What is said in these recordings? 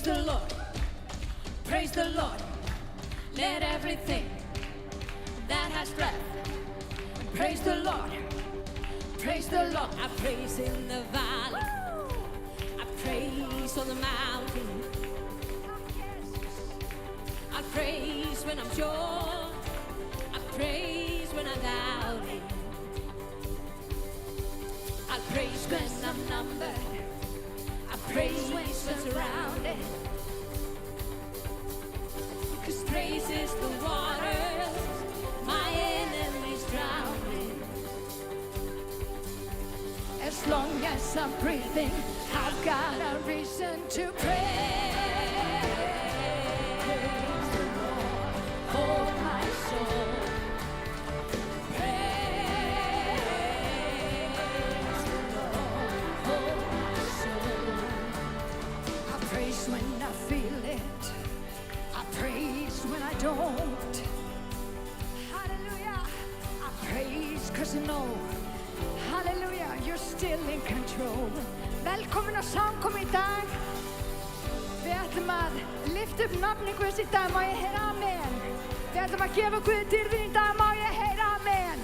Praise the Lord. Praise the Lord. Let everything that has breath praise the Lord. Praise the Lord. I praise in the valley. I praise on the mountain. I praise when I'm sure. I praise when I'm doubting. I praise when I'm numbered. I praise when I'm surrounded. 'Cause praise is the water my enemies drowning. As long as I'm breathing, I've got a reason to praise the Lord, oh my soul. Praise the Lord, oh my soul. I praise when I feel it. I praise when I don't. Hallelujah. I praise 'cause I know. Hallelujah, you're still in control. Velkomin á samkomu í dag. Við ætlum að lyfta upp nafni Guðs í dag. Má ég heyra amen? Við ætlum að gefa Guði dýrðir í dag. Má ég heyra amen?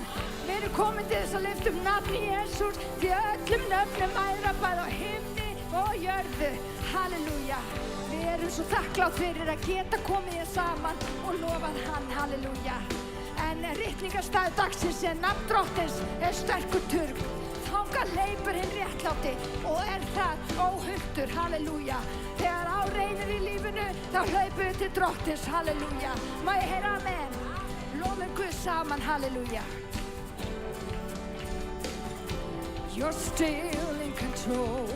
Við erum komin til þess að lyfta upp nafni Jesús. Því öllum nöfnum æðra bæði á himni og jörðu. Halleluja. Við erum svo þakklátt fyrir að geta komið hér saman og lofað hann. Halleluja. En ritningarstaður dagsins nafn Drottins sterkur turn. Þangað hleypur hinn réttláti og það óhultur. Halleluja. Þegar á reynir í lífinu þá hlaupum við til Drottins. Halleluja. Má ég heyra amen? Lofum Guð saman. Halleluja. You're still in control.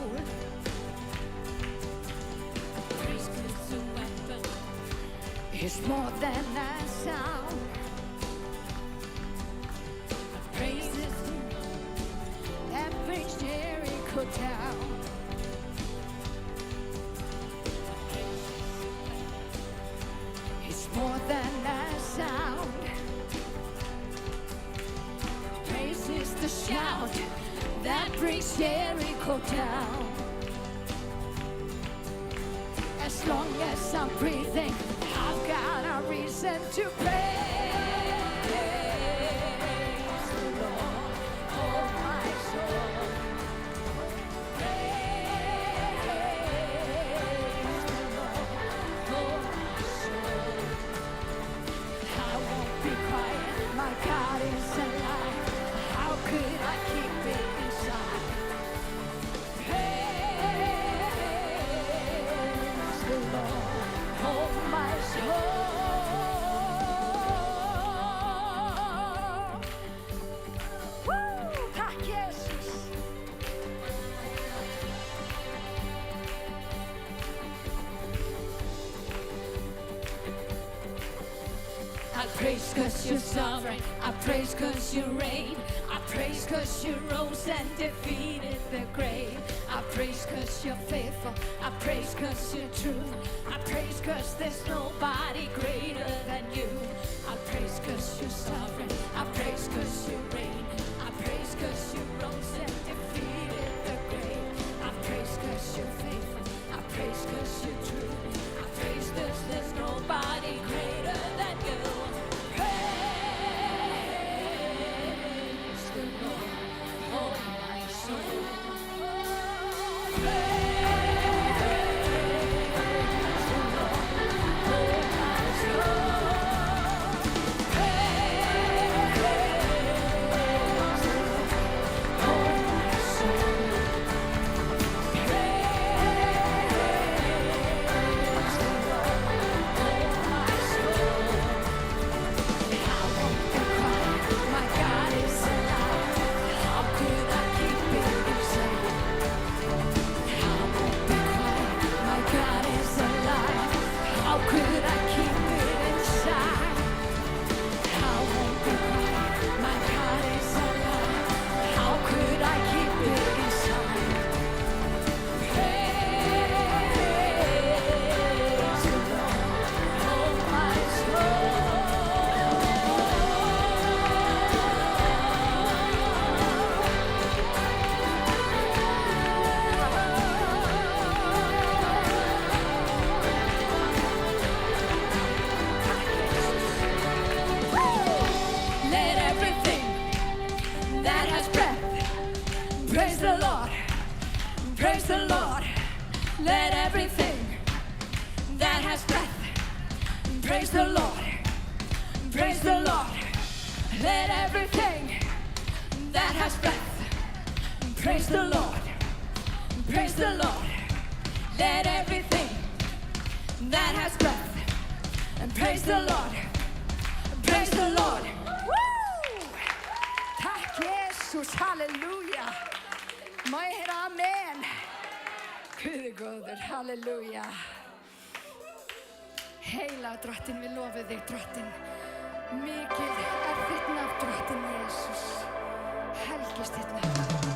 Praise God's a weapon. It's more than a sound. Praises that brings Jericho down. It's more than a sound. Praise is the shout that brings Jericho down. As long as I'm breathing, I've got a reason to praise. I praise 'cause you're sovereign. I praise 'cause you reign. I praise 'cause you rose and defeated the grave. I praise 'cause you're faithful. I praise 'cause you're true. I praise 'cause there's nobody greater than you. I praise 'cause you're sovereign. I praise 'cause you reign. I praise 'cause you rose and defeated the grave. I praise 'cause you're faithful. I praise 'cause you're true. I praise 'cause there's nobody greater than you. Lord. Let everything that has breath praise the Lord. Praise the Lord. Let everything that has breath praise the Lord. Praise the Lord. Let everything that has breath praise the Lord. Praise the Lord. Woo! Takk Jesus, halleluja. Má ég heyra amen? Guð er góður, halleluja. Heila drottinn, við lofum þig drottinn. Mikið er þitt nafn drottinn Jesus. Helgist þitt nafn.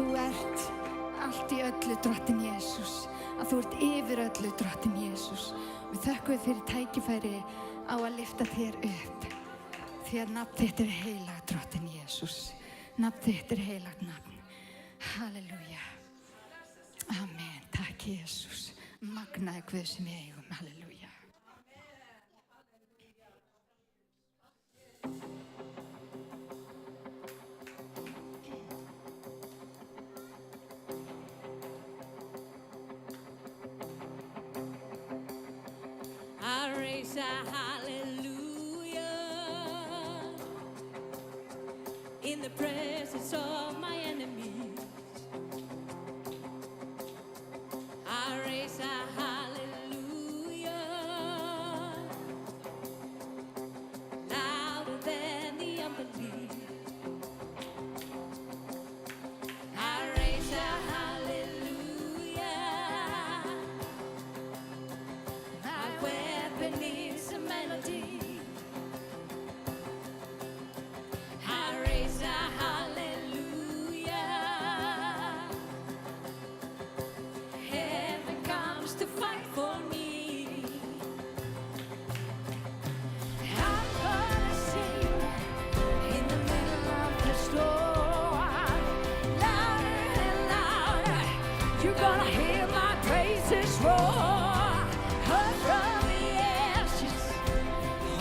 þú ert allt í öllu, Drottinn Jesús, að þú ert yfir öllu, Drottinn Jesús. Við þökkum þér fyrir tækifæri á að lyfta þér upp, því að nafn þitt er heilagt, Drottinn Jesús. Nafn þitt er heilagt nafn. Halleluja. Amen. Takk Jesús. Magnaði Guð sem við eigum. Halleluja. I raise a hallelujah in the presence of my enemies. I raise a hallelujah louder than the unbelief. I raise a hallelujah. My weapon is a melody. I raise a hallelujah. Heaven comes to fight for me. I'm gonna sing in the middle of the storm, louder and louder. You're gonna hear my praises roar. Up from the ashes,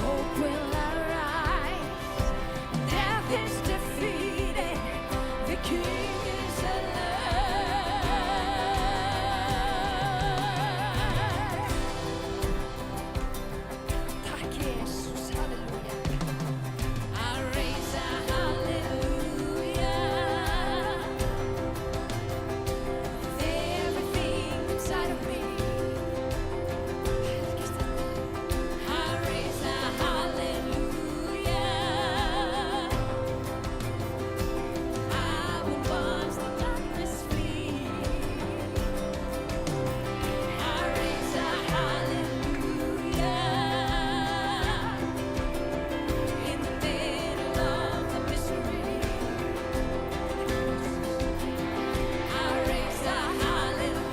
hope will arise. Death is defeated, the King is alive. Tack Jesus, halleluja. I raise a hallelujah. Everything inside of me. I raise a hallelujah. I will watch the darkness flee. I raise a hallelujah in the middle of the mystery. I raise a hallelujah.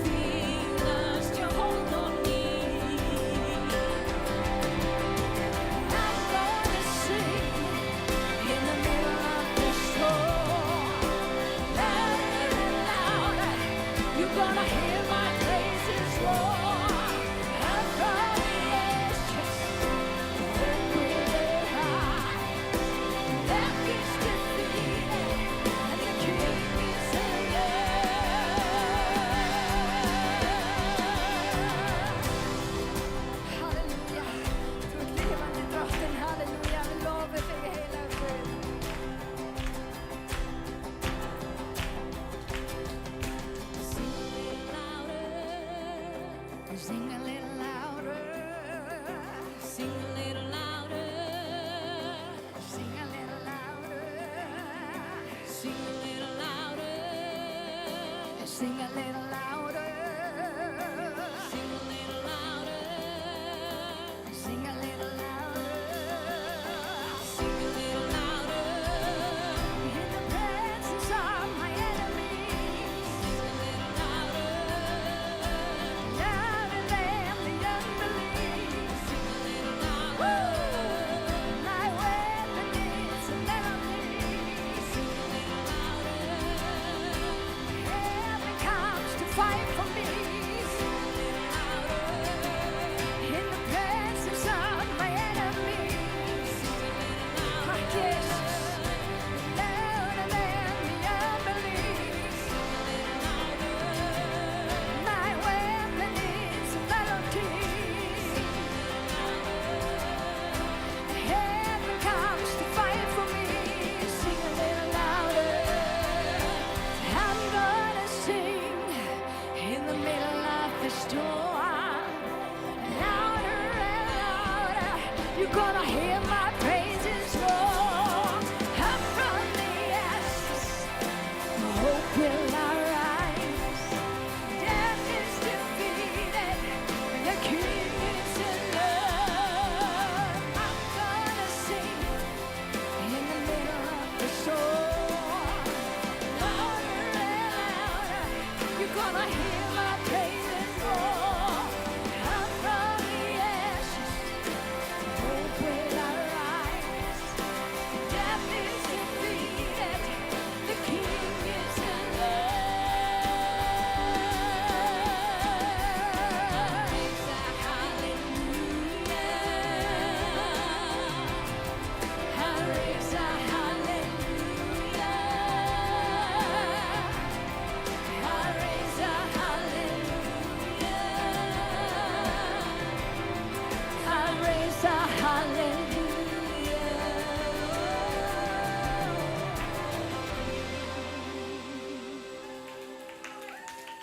Feel lost your hold on me. I'm gonna sing in the middle of the storm, louder and louder. You're gonna hear my praises roar. Up from the ashes, hope will arise. Death is defeated, and the King is alive. Halleluja. Du är levande drottning. Halleluja. Vi lovar dig hela Gud. Sing a little louder. Sing a little louder. Sing a little louder. Sing a little louder. Sing a little louder. Sing a little louder. Sing a little louder. Sing a little louder. In the presence of my enemies. Sing a little louder. Louder than the unbelief. Sing a little louder. My weapon is a melody. Sing a little louder. Heaven comes to fight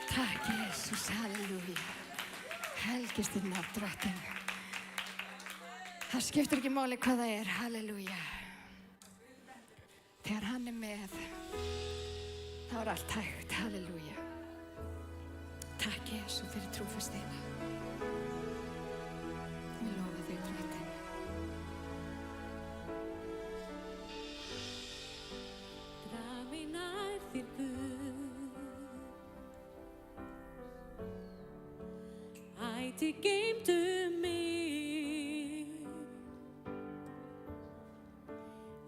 Takk, Jesus, halleluja. Helgist þinn nafn, drottinn. Það skiptir ekki máli hvað það er, halleluja. Þegar hann er með, þá er allt hægt, halleluja. Takk, Jesus, fyrir trúfastina. Við lofa þig, drottinn. Drag mig nær þér, Guð. Ætíð geymdu mig.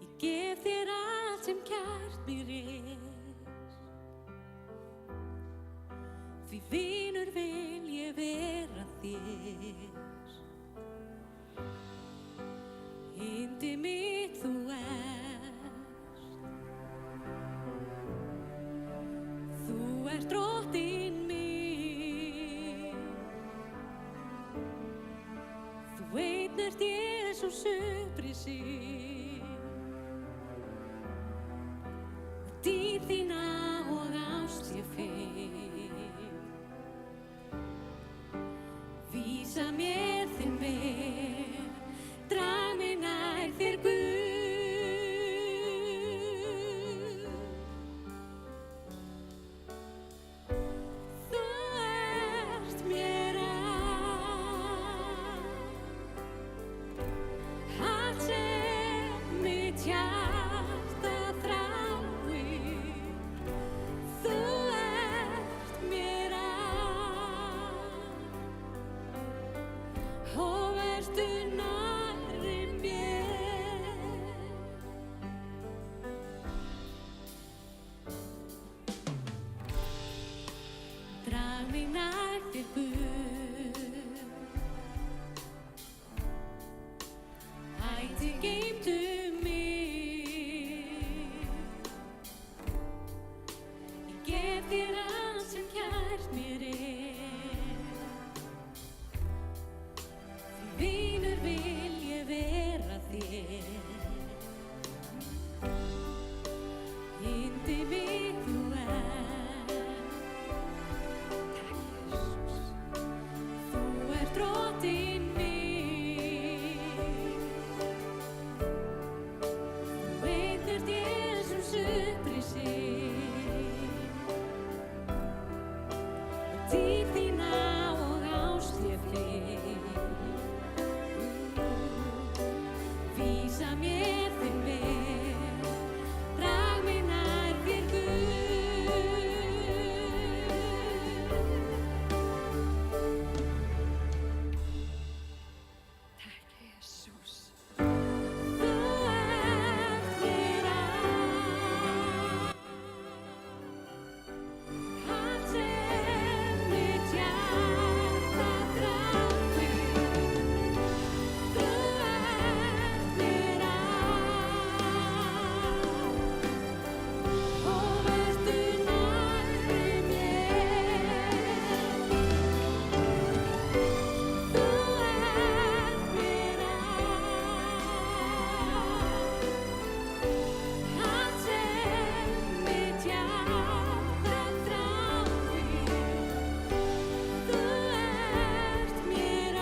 Ég gef þér allt sem kært mér er. Því vinur vil ég vera þér. Yndi mitt þú ert. Þú ert drottinn minn. Þú einn ert Jesús upprisinn. Dýrð þína og ást ég finn. Vísa mér þinn veg, drag mig nær þér, Guð. Þú ert mér allt sem mitt hjarta þráir. Þú ert mér og vertu nærri mér. Drag mig nær þér, Guð. Ætíð geymdu mig. Ég gef þér allt sem kært mér er. Því vinur vil ég vera þér. Yndi mitt þú ert. Takk, Jesus. Þú ert drottinn minn. Þú einn ert Jesús upprisinn. Dýrð þína og ást ég finn. Vísa mér þinn veg, drag mig nær þér, Guð. Takk, Jesus. Þú ert mér allt sem mitt hjarta þráir. Þú ert mér og vertu nærri mér. Þú ert mér allt sem mitt hjarta þráir. Þú ert mér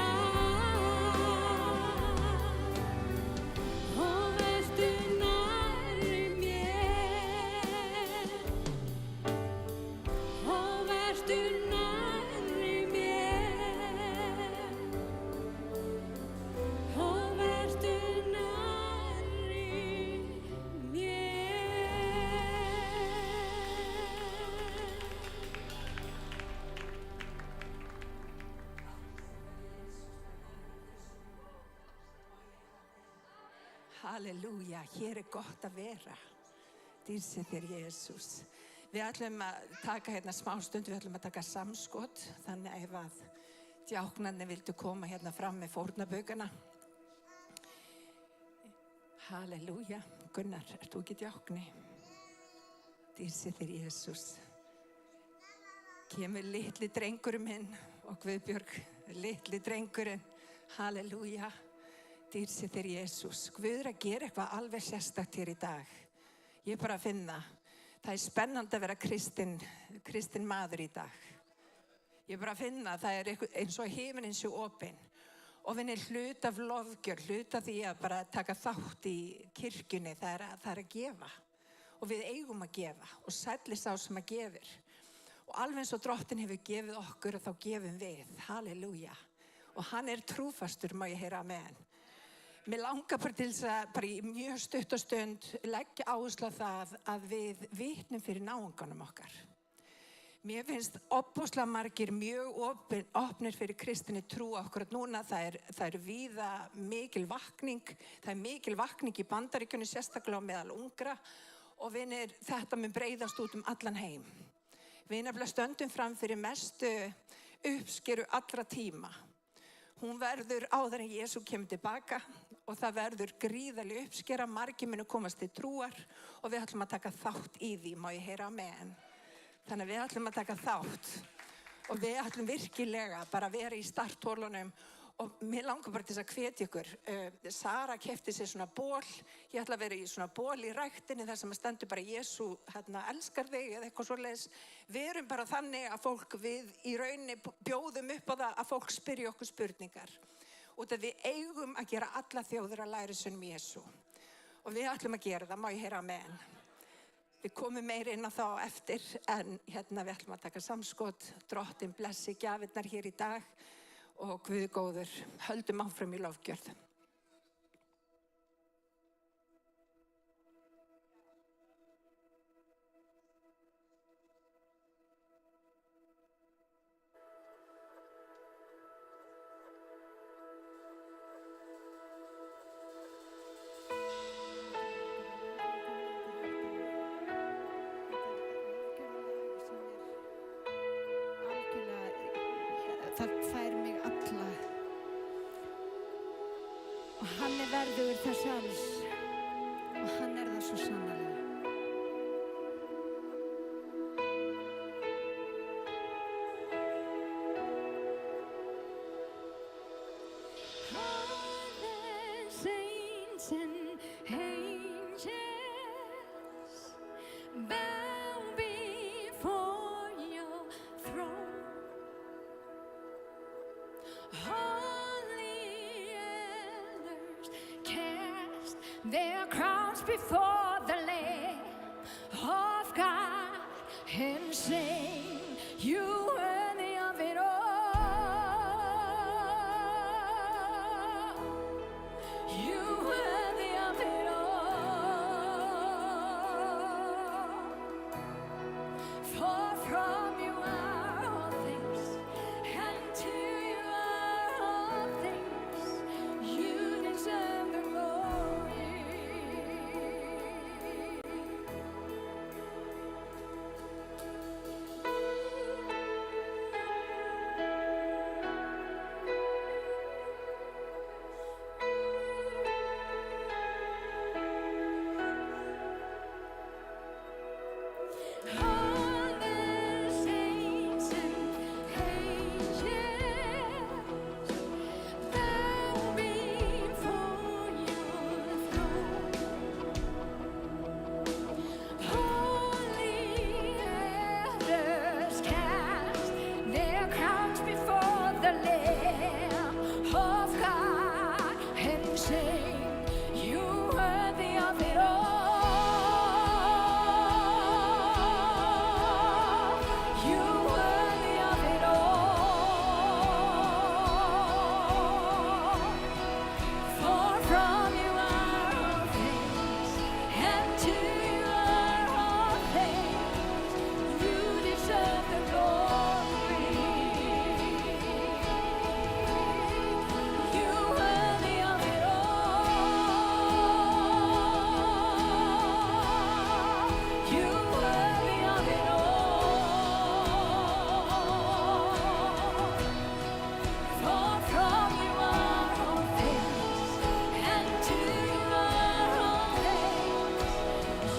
og vertu nærri mér. Og vertu nærri mér. Og vertu nærri mér. Halleluja, hér er gott að vera. Dýrsi þér, Jesús. Við ætlum að taka hérna smá stund, við ætlum að taka samskot, þannig að ef að djáknarnir vildu koma hérna fram með fórnarbaukana. Halleluja, Gunnar, ert þú ekki djákni? Dýrsi þér, Jesús. Kemur litli drengurinn minn og Guðbjörg, litli drengurinn. Halleluja. Dýrsi þér, Jesús. Guð er að gera eitthvað alveg sérstakt hér í dag. Ég er bara að finna. Það er spennandi að vera kristinn maður í dag. Ég bara finna að það eins og himinin sé opinn. Og vinni hlut af lofgjörð, hlut af því að bara taka þátt í kirkjunni, það er að gefa. Og við eigum að gefa og sæll sá sem að gefir. Og alveg eins og Drottinn hefur gefið okkur og þá gefum við. Halleluja. Og hann er trúfastur, má ég heyra amen. Mér langar bara til þess að bara í mjög stutt og stund leggja áherslu á það að við vitnum fyrir náunganum okkar. Mér finnst ofboðslega margir mjög opnir fyrir kristinni trú okkur að núna það er víða mikil vakning. Það er mikil vakning í Bandaríkjunum, sérstaklega meðal ungra og vinir, þetta mun breiðast út allan heim. Við nefnilega stöndum fram fyrir mestu uppskeru allra tíma. Hún verður áður en Jesú kemur tilbaka og það verður gríðarleg uppskera, margir munu komast til trúar og við ætlum að taka þátt í því, má ég heyra amen. Þannig að við ætlum að taka þátt og við ætlum virkilega bara að vera í starthólunum og mér langar bara til þess að hvetja ykkur. Sara keypti sér svona ból, ég ætla að vera í svona ból í ræktinni þar sem stendur bara Jesú elskar þig eða eitthvað svoleiðis. Við erum bara þannig að fólk við í rauninni bjóðum upp á það að fólk spyrji okkur spurningar. Út að við eigum að gera alla þjóðir að læra sig Jesú og við ætlum að gera það, má ég heyra amen. Við komum meira inn á þá eftir en við ætlum að taka samskot. Drottinn blessi gjafirnar hér í dag og Guð góður, höldum áfram í lofgjörð. Það fær mig alla og hann er verðugur þess alls og hann er það svo sannarlega. All the saints and angels bow before your throne. Holy elders cast their crowns before the Lamb of God and sing, you worthy of it all. You worthy of it all. For from you are all things, and to you are all things. You deserve the glory. All the saints and angels bow before your throne. Holy elders cast their crowns before the Lamb of God and sing, you worthy of it all. You worthy of it all. For from you are all things, and to you are all things. You deserve the glory. You worthy of it all. You worthy of it all. For from you are all things, and to you are all things.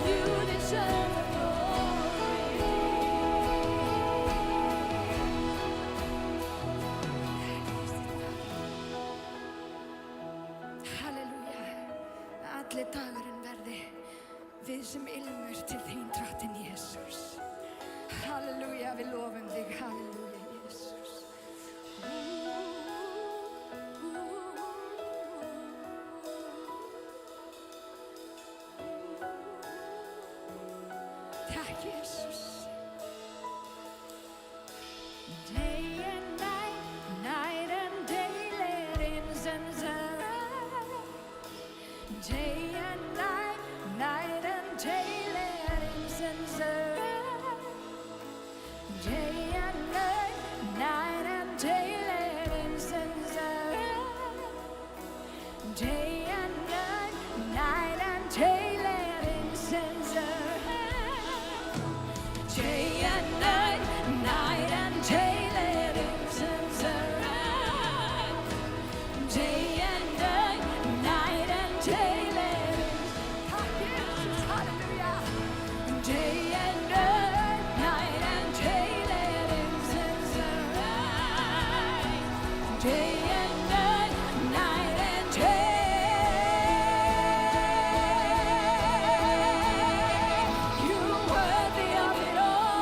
You deserve the glory. Halleluja. Allir dagurinn verði við sem ilmur til þín, Drottinn Jesús. Halleluja, við lofum þig. Halleluja, Jesús. Takk, Jesus. Day and night, night and day, let incense arise. Day and night, night and day, let incense arise. Day and night, night and day, let incense arise. Day and night, night and day, let incense arise. Day and night, night and day, let incense arise. Day and night, night and day, let incense arise. Hallelujah. Day and night, night and day, let incense arise. Day and night, night and day. You're worthy of it all.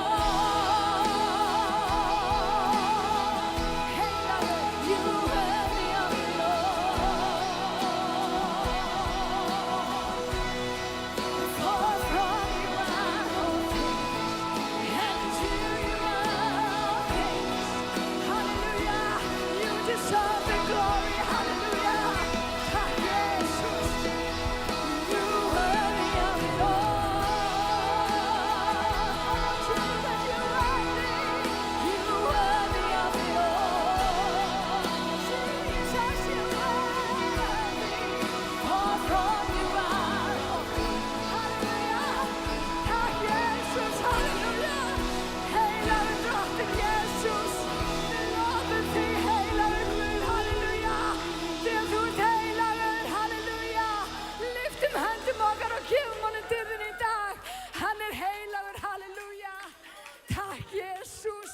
Hey, Lord, you're worthy of it all. For from you are all things, and to you are all things. Hallelujah, you deserve the glory. Hallelujah. Tack Jesus, you're worthy of it all. Jesus, you're worthy. You're worthy of it all. Jesus, you're worthy. For from you are all things. Hallelujah. Tack Jesus, hallelujah. Heilagur drottinn Jesus, við lofum þig, heilagur Guð, hallelujah. Þegar þú ert heilagur, hallelujah. Lyftum höndum okkar og gefum honum dyrðin í dag. Hann er heilagur, hallelujah. Takk Jesus.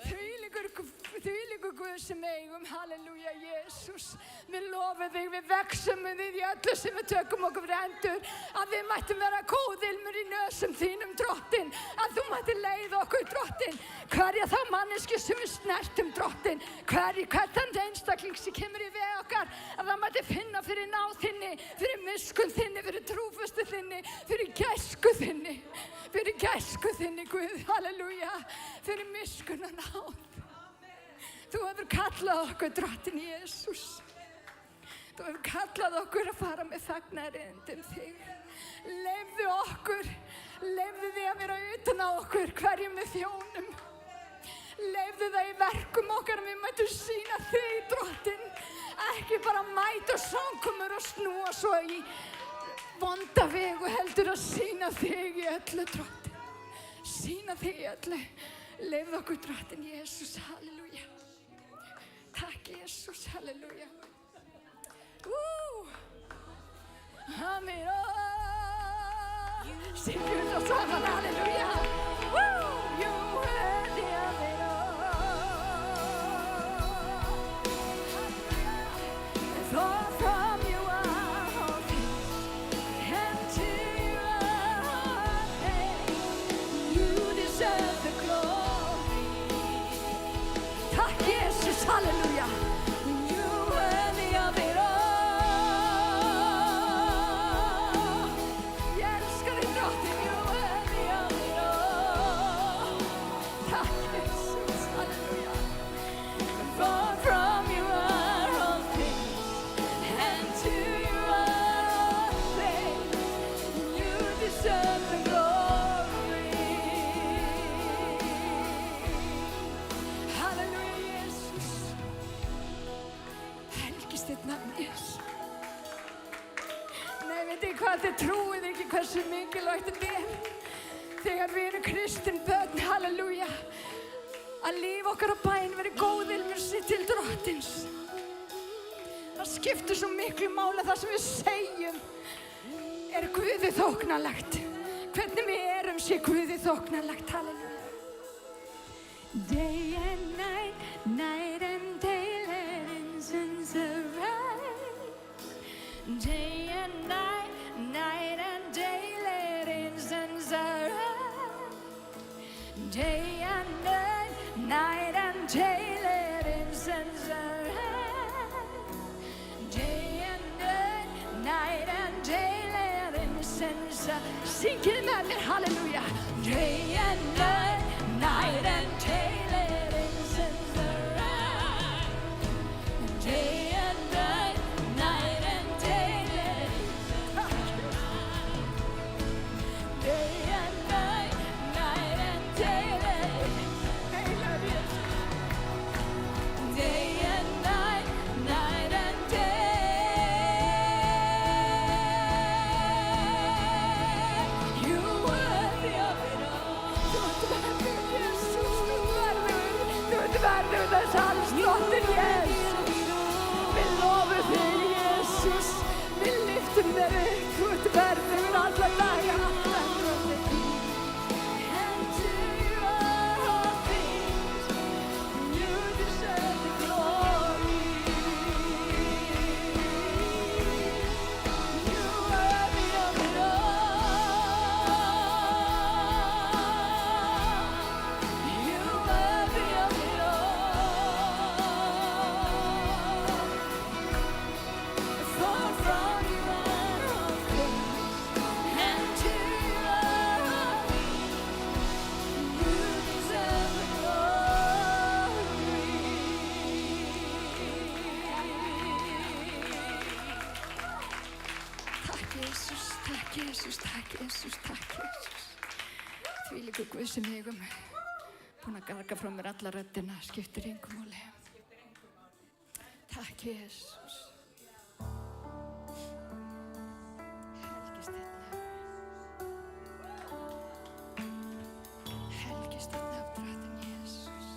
Þvílíkur Guð sem eigum, halleluja, Jesus. Við lofum þig, við veksum við þig í öllu sem við tökum okkur fyrir hendur, að við mættum vera góðilmur í nösum þínum, drottinn, að þú mættir leiða okkur, drottinn, hverja þá manneski sem við snertum, drottinn, hvern þann einstakling sem kemur í veg okkar, að það mætti finna fyrir náð þinni, fyrir miskunn þinni, fyrir trúfastu þinni, fyrir gæsku þinni, Guð, halleluja, fyrir miskunn og náð. Þú hefur kallað okkur, drottinn Jesus. Þú hefur kallað okkur að fara með fagnaðarerindi þig. Leyfðu þig að vera utan á okkur, hverjum við þjónum. Leyfðu það í verkum okkar að við mætum sýna þig, drottinn. Ekki bara mæta samkomur og snúa svo í vonda vegu, heldur að sýna þig í öllu, drottinn. Sýna þig í öllu. Leyfðu okkur, drottinn Jesus, halleluja. Takk Jesus, halleluja. Amen. Syngjum það saman, halleluja. You're worthy of it all. For from you are all things, and to you are all things. You deserve the glory. Takk Jesus, halleluja. You're worthy of it all. Ég elskar þig, drottinn, you're worthy of it all. Takk Jesus, halleluja. For from you are all things, and to you are all things. You deserve the glory. Halleluja, Jesus. Helgist þitt nafn, Jesus. Nei, veit ég hvað, þið trúið ekki hversu mikilvægt þetta er þegar við erum kristin börn, halleluja, að líf okkar á bæn veri góðilmur sitt til drottins. Það skiptir svo miklu máli að það sem við segjum er Guði þóknanlegt. Hvernig við erum sé Guði þóknanlegt, halleluja. Day and night, night and day, let incense arise. Day and night, night and day, let incense arise. Day and night, night and day, let incense presence. Syngið með mér, halleluja. Day and night, night and day, let incense arise. Day and night, night and day, let incense arise. Day and night, night and day, let incense arise. Day and night, night and day. You worthy of it all. Þú ert verður þess alls drottin, Jesús. Við lofum þig, Jesús. Við lyftum þér upp. Þú ert verður alla daga. And to your all things, you deserve the glory. You worthy of it all. You worthy of it all. For from you are all things, and to you are all things. You deserve the glory. Takk, Jesús, takk, Jesús, takk, Jesús, takk, Jesús. Þvílíkur Guð sem eigum búin að garga frá mér alla röddina, skiptir engu máli. Takk, Jesús. Helgist þitt nafn. Helgist þitt nafn, drottinn Jesús.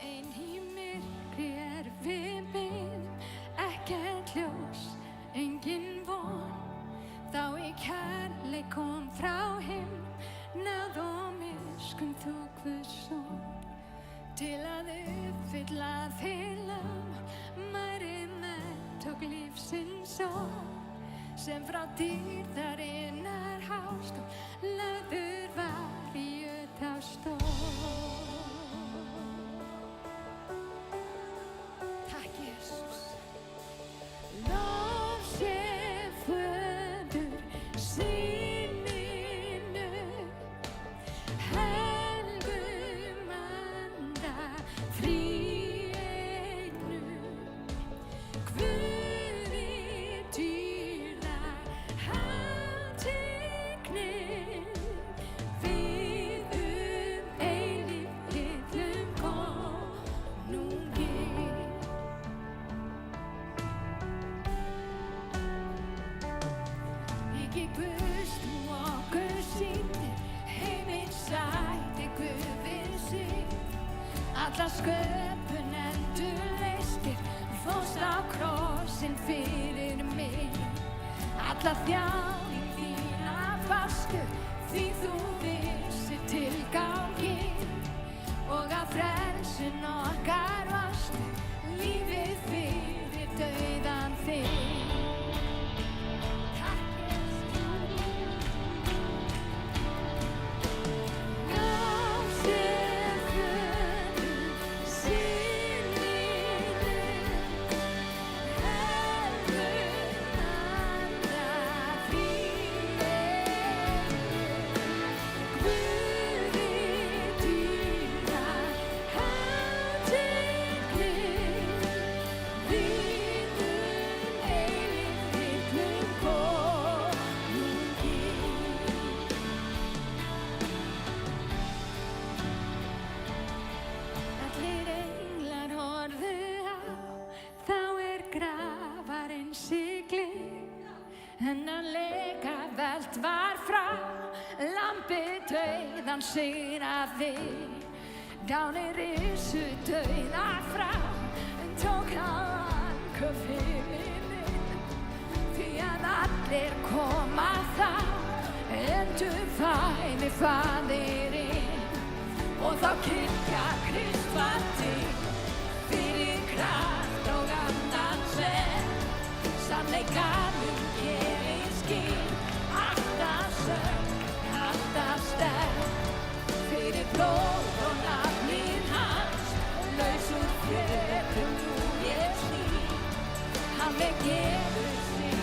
Ein í myrkri við biðum, ekkert ljós, engin von. Þá í kærleik kom frá himnum, náð og miskunn þú Guðs son. Til að uppfylla þig mæri menn tók lífsins sorg, sem frá dýrðarinnar hást og lagður var í ötastól. Takk, Jesús. Lof sé Föður Syninum, helgum Anda, þríeinum, Guði dýrðar hátignin, við eilíf litlum konungi. Ekki Guðs þú okkur sýndir, heiminn sætti Guð við sig. Alla sköpun endurleystir, fórst á krossinn fyrir mig. Alla þjáning þína varstu, því þú vissir tilganginn, og að frelsun okkar varstu, lífið fyrir dauðan þinn. Lof sé Föður Syninum, helgum Anda, þríeinum, Guði dýrðar hátignin, við eilíf litlum konungi. Allir englar horfðu á, þá grafarinn siglir, hennar leika velt var frá, lampið dauðan sigraði. Dánir risu dauðar frá, tók hann köfirinn, því að allir koma þá, endurfæði Faðirinn. Og þá kirkja Krist var til, fyrir kraft og andan sem, sannleikanum gerir skil, alltaf sönn, alltaf sterk, fyrir blóð og nafnið hans, laus úr fjötrum nú ég sný, hann gefur sig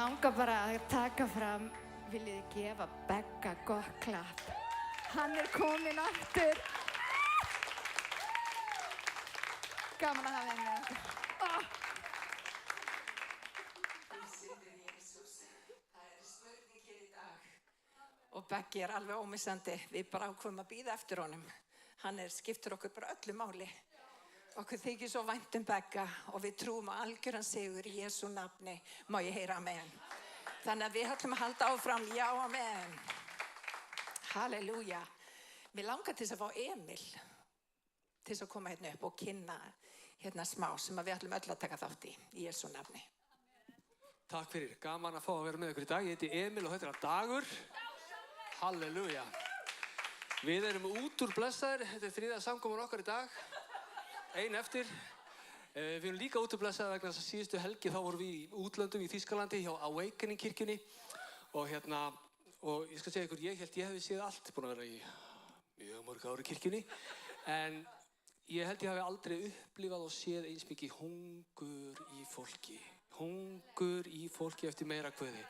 langar bara að taka fram, viljið þið gefa Begga gott klapp. Hann kominn aftur. Gaman að hafa með okkur. Það spurning hér í dag. Og Beggi alveg ómissandi. Við bara ákveðum að bíða eftir honum. Hann skiptir okkur bara öllu máli. Okkur þykir svo vænt Begga og við trúum á algjöran sigur í Jesú nafni. Má ég heyra amen. Þannig að við ætlum að halda áfram, já amen. Halleluja. Mér langar til þess að fá Emil til þess að koma hérna upp og kynna hérna smá sem við ætlum öll að taka þátt í Jesú nafni. Takk fyrir, gaman að fá að vera með ykkur í dag. Ég heiti Emil og þetta Dagur. Halleluja. Við erum út úr blessaðir, þetta þriðja samkoman okkar í dag. Ein eftir. Við erum líka út úr blessaðir vegna þess að síðustu helgi þá vorum við í útlöndum í Þýskalandi hjá Awakening kirkjunni. Og og ég skal segja ykkur, ég held ég hefði séð allt, búin að vera í mjög mörg ári í kirkjunni. En ég held ég hafi aldrei upplifað og séð eins mikið hungur í fólki. Hungur í fólki eftir meira guði.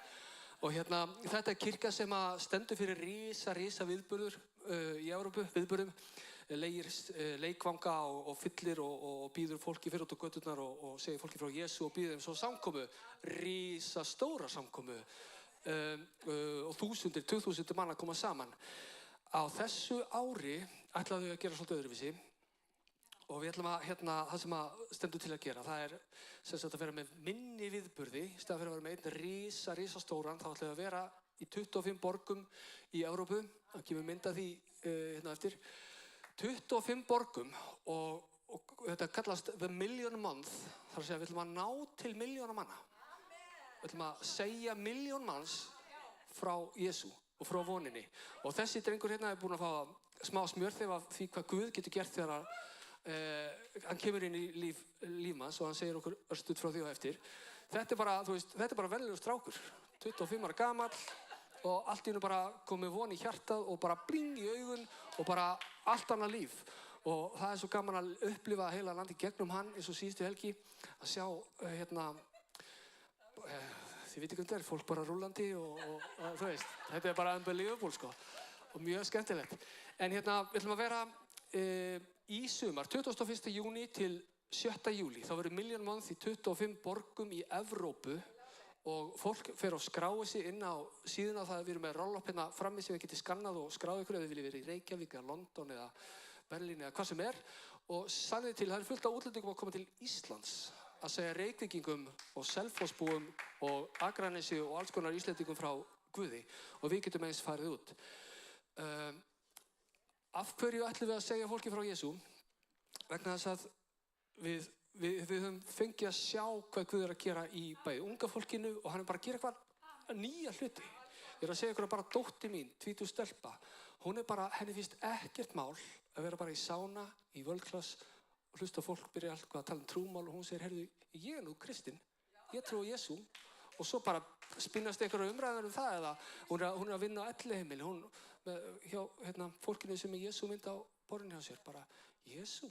Og þetta kirkja sem stendur fyrir risa viðburður í Evrópu, viðburðum, leigir leikvanga og fyllir og býður fólki fyrir út á göturnar og segir fólki frá Jesú og býður þeim svo samkomu, risa stóra samkomu og 2000 manna koma saman. Á þessu ári ætlaðu þau að gera svolítið öðruvísi. Og við ætlum það sem stendur til að gera, það sem sagt að vera með minni viðburði, í staðinn fyrir að vera með einn risa stóran, þá ætlum við að vera í 25 borgum í Evrópu, það kemur mynd af því eftir, 25 borgum og þetta kallast The Million Month, þar að segja við ætlum að ná til milljóna manna. Við ætlum að segja milljón manns frá Jesú og frá voninni. Og þessi drengur búinn að fá smá smjörþef af því hvað Guð getur gert þegar hann kemur inn í líf manns og hann segir okkur örstuð frá því og eftir. Þetta bara venjulegur strákur, 25 ára gamall og allt í einu bara komið von í hjartað og bara bling í augun og bara allt annað líf. Og það svo gaman að upplifa heila landi gegnum hann eins og síðustu helgi að sjá þið veit ekki þetta fólk bara rúllandi og þú veist, þetta bara unbelievable sko og mjög skemmtilegt. En við ætlum að vera í sumar, 21. júní til 7. júlí, þá verður Million Month í 25 borgum í Evrópu og fólk fer og skráir sig inn á síðuna það við erum með roll-up hérna frammi sem við getum skannað og skráð ykkur ef þið viljið vera í Reykjavík eða London eða Berlín eða hvað sem og sannið til, það er fullt af útlendingum að koma til Íslands að segja Reykvíkingum og Selfossbúum og Akranesi og alls konar Íslendingum frá Guði og við getum eins farið út. Af hverju ætlum við að segja fólki frá Jesú? Vegna þess að við höfum fengið að sjá hvað Guð að gera í bæði unga fólkinu og hann bara að gera eitthvað nýja hluti. Ég að segja ykkur að bara dóttir mín, 20 stelpa, hún bara, henni finnst ekkert mál að vera bara í sána, í world class og hlusta fólk byrja alltaf að tala trúmál og hún segir, heyrðu, ég nú kristinn, ég trúi á Jesú og svo bara spinnast einhverja umræður það eða hún að vinna á elliheimili, hún hjá fólkinu sem Jesú mynd á borðinu hjá sér, bara Jesú,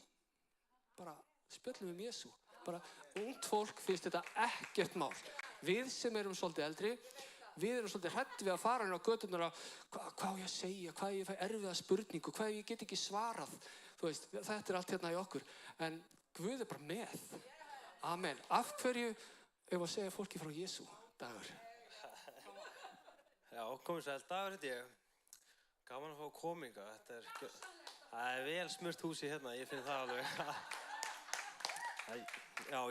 bara spjöllum Jesú, bara ungt fólk finnst þetta ekkert mál. Við sem erum svolítið eldri, við erum svolítið hrædd við að fara inn á göturnar að hvað ég að segja, hvað ég fæ erfiða spurningu, hvað ég get ekki svarað, þú veist, þetta allt hérna í okkur, en Guð bara með. Amen. Af hverju ef að segja fólki frá Jesú, Dagur? Já, komið sæl, Dagur heiti ég. Gaman að fá kominga, það vel smurt húsi hérna, ég finn það alveg. Já,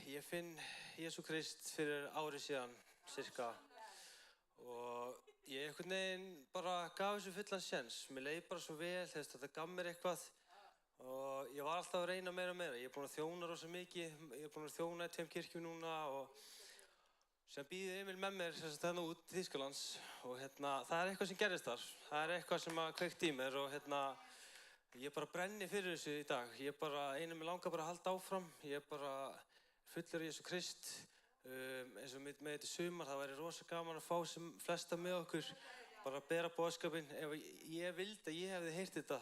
ég finn Jesú Krist fyrir ári síðan, cirka, og ég einhvern veginn bara gaf þessu fullan séns. Mér leið bara svo vel, þetta gaf mér eitthvað og ég var alltaf að reyna meira og meira. Ég búinn að þjóna rosa mikið, ég búinn að þjóna í 2 kirkjum núna og sem býði Emil með mér þarna út til Þýskalands og það eitthvað sem gerist þar. Það eitthvað sem kveikti í mér og ég bara brenni fyrir þessu í dag. Ég bara, mig langar bara að halda áfram. Ég bara fullur í Jesú Krist. Eins og með þetta sumar, það væri rosa gaman að fá sem flesta með okkur. Bara að bera boðskapinn. Ef ég vildi að ég hefði heyrt þetta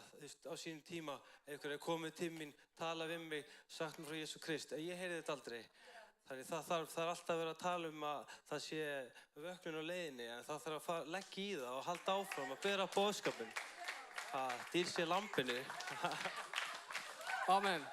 á sínum tíma, einhver hefði komið til mín, talað við mig, sagt mér frá Jesú Krist. Ég heyrði þetta aldrei. Þannig það er alltaf verið að tala að það sé vöknun á leiðinni, en það þarf að leggja í það og halda áfram að bera boðskapinn. Dýr sé lambinu. Amen.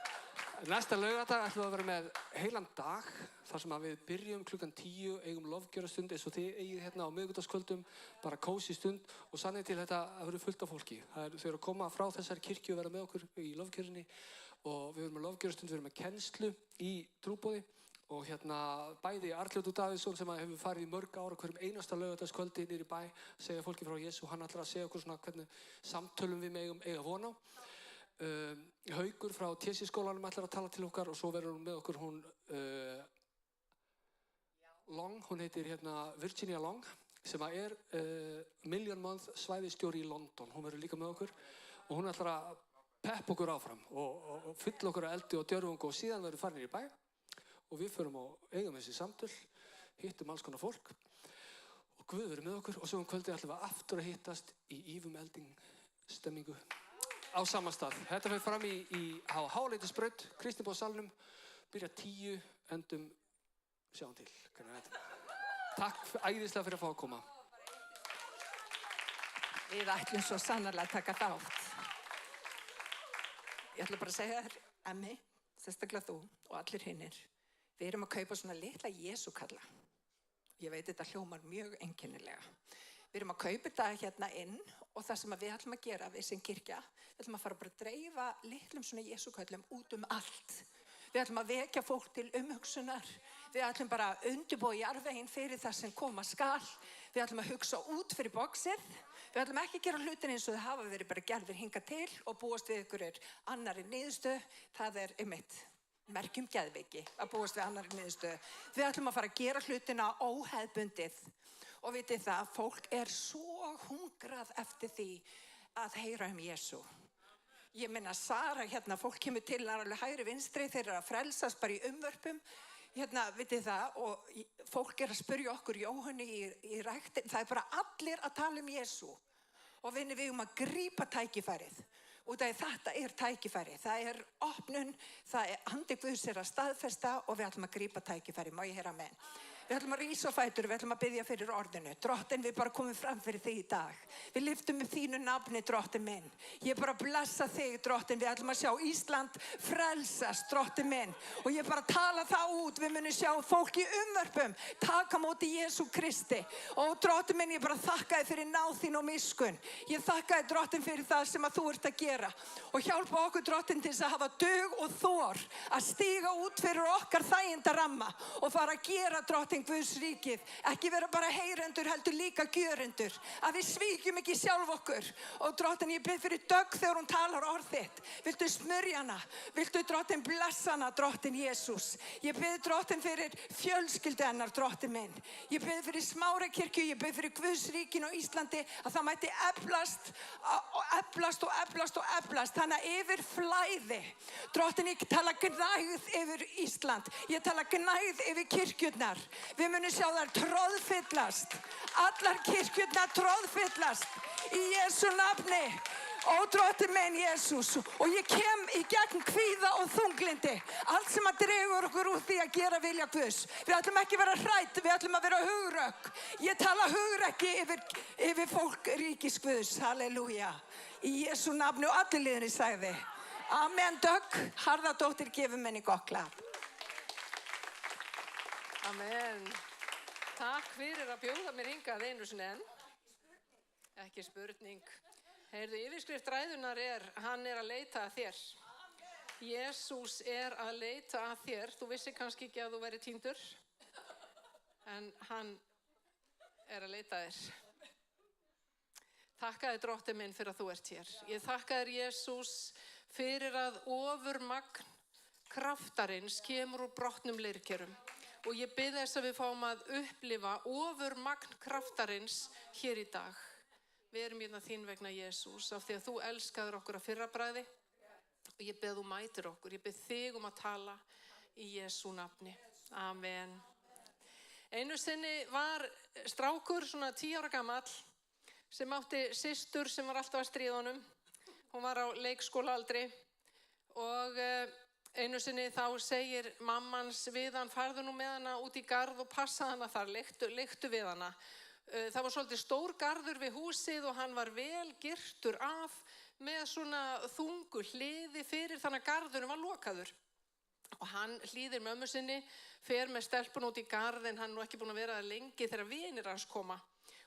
Næsta laugardag ætlum við að vera með heilan dag þar sem við byrjum klukkan 10, eigum lofgjörastund eins og þið eigið hérna á miðvikudagskvöldum, bara kósí stund og sannið til þetta að vera fullt af fólki. Þau eru að koma frá þessari kirkju og vera með okkur í lofgjörunni og við erum með lofgjörastund, við erum með kennslu í trúboði og hérna bæði Arnljótur Davíðsson sem hefur farið í mörg ára hverjum einasta laugardagskvöldi niður í bæ, segja fólki frá Jesú, hann ætlar að segja okkur svona hvernig samtölum við megum eiga von á. Haukur frá TC-skólanum ætlar að tala til okkar og svo verður hún með okkur Long, hún heitir hérna Virginia Long sem er Million Month svæðisstjóri í London, hún verður líka með okkur og hún ætlar að peppa okkur áfram og fylla okkur að eldi og djörfungu og síðan verður farin í bæ og við förum og eigum þessi samtöl, hittum alls konar fólk og Guð verður með okkur og svo kvöldið ætlum við aftur að hittast í Ívum Elding stemmingu á sama stað. Þetta fyrir fram á Háleitisbraut, Kristniboðssalnum, byrja 10, endum sjáum til. Takk æðislega fyrir að fá að koma. Við ætlum svo sannarlega að taka þátt. Ég ætla bara að segja þér, Emmi, sérstaklega þú og allir hinnir, við erum að kaupa svona litla Jesúkalla. Ég veit þetta hljómar mjög einkennilega. Við erum að kaupa þetta hérna inn og það sem við ætlum að gera, við sem kirkja, við ætlum að fara bara að dreifa litlum svona Jesúköllum út allt. Við ætlum að vekja fólk til umhugsunar. Við ætlum bara að undirbúa jarðveginn fyrir það sem koma skal. Við ætlum að hugsa út fyrir boxið. Við ætlum ekki að gera hlutin eins og þau hafa verið bara gerðir hingað til og búast við ykkur annarri niðurstöðu. Það er einmitt merkjum geðveiki að búast við annarri niðurstöðu. Við ætlum að fara að gera hlutina óhefðbundið. Og vitið það, fólk er svo hungrað eftir því að heyra Jesú. Ég meina, Sara, hérna, fólk kemur til alveg hægri vinstri, þeir eru að frelsast bara í umvörpum. Hérna, vitið það, og fólk er að spyrja okkur Jóhanni í ræktin. Það er bara allir að tala Jesú. Og við eigum að grípa tækifærið. Út af þetta er tækifæri. Það er opnun, andi Guðs er að staðfesta og við ætlum að grípa tækifæri. Má ég heyra amen? Við ætlum að rísa á fætur, við ætlum að biðja fyrir orðinu. Drottinn, við bara komum fram fyrir þig í dag. Við lyftum upp þínu nafni, Drottinn minn. Ég bara blessa þig, Drottinn. Við ætlum að sjá Ísland frelsast, Drottinn minn. Og ég bara tala það út. Við munum sjá fólk í umvörpum taka móti Jesú Kristi. Og Drottinn minn, ég bara þakka þig fyrir náð þín og miskunn. Ég þakka þig, Drottinn, fyrir það sem að þú ert að gera. Og hjálpa okkur, Drottinn, til þess að hafa dug og þor að stíga út fyrir okkar þægindaramma og fara að gera, Drottinn, Guðs ríkið, ekki vera bara heyrendur heldur líka gjörendur, að við svíkjum ekki sjálf okkur. Og Drottinn, ég bið fyrir Dögg þegar hún talar orð þitt, viltu smörja hana, viltu, Drottinn, blessa hana, Drottinn Jesús. Ég bið, Drottinn, fyrir fjölskyldu hennar, Drottinn minn. Ég bið fyrir Smárakirkju, ég bið fyrir Guðs ríkin á Íslandi að það mætti eflast, þannig að yfir flæði. Drottinn, ég tala gnægð yfir Ísland, ég tala gnægð yfir kirkjurnar. Við munum sjá þær troðfyllast. Allar kirkjurnar troðfyllast í Jesú nafni. Ó, Drottinn minn Jesús. Og ég kem í gegn kvíða og þunglindi. Allt sem að dregur okkur úr því að gera vilja Guðs. Við ætlum ekki að vera hrædd, við ætlum að vera hugrökk. Ég tala hugrekki yfir fólk ríkis Guðs. Halleluja. Í Jesú nafni og allir liðinni sagði. Amen, Dögg. Harðardóttir gefur menni gott klapp. Amen. Takk fyrir að bjóða mér hingað einu sinni enn. Ekki spurning. Heyrðu, yfirskrift ræðunnar hann er að leita að þér. Jesús er að leita að þér. Þú vissi kannski ekki að þú væri týndur, en hann er að leita að þér. Þakka þér, Drottinn minn, fyrir að þú ert hér. Ég þakka þér, Jesús, fyrir að ofurmagn kraftarins kemur úr brotnum leirkerum. Og ég bið þess að við fáum að upplifa ofurmagn kraftarins hér í dag. Við erum hérna þín vegna, Jesús, af því að þú elskaður okkur að fyrra bragði. Og ég bið að þú mætir okkur. Ég bið þig að tala í Jesú nafni. Amen. Einu sinni var strákur, svona 10 ára gamall, sem átti systur sem var alltaf að stríða honum. Hún var á leikskólaaldri og Einu sinni þá segir mammans við hann, farðu nú með hana út í garð og passa hana þar, leiktu við hana. Það var svolítið stór garður við húsið og hann var vel girtur af með svona þungu hliði fyrir þannig að garðurinn var lokaður. Og hann hlýðir mömmu sinni, fer með stelpun út í garð en hann nú ekki búin að vera lengi þegar vinir hans koma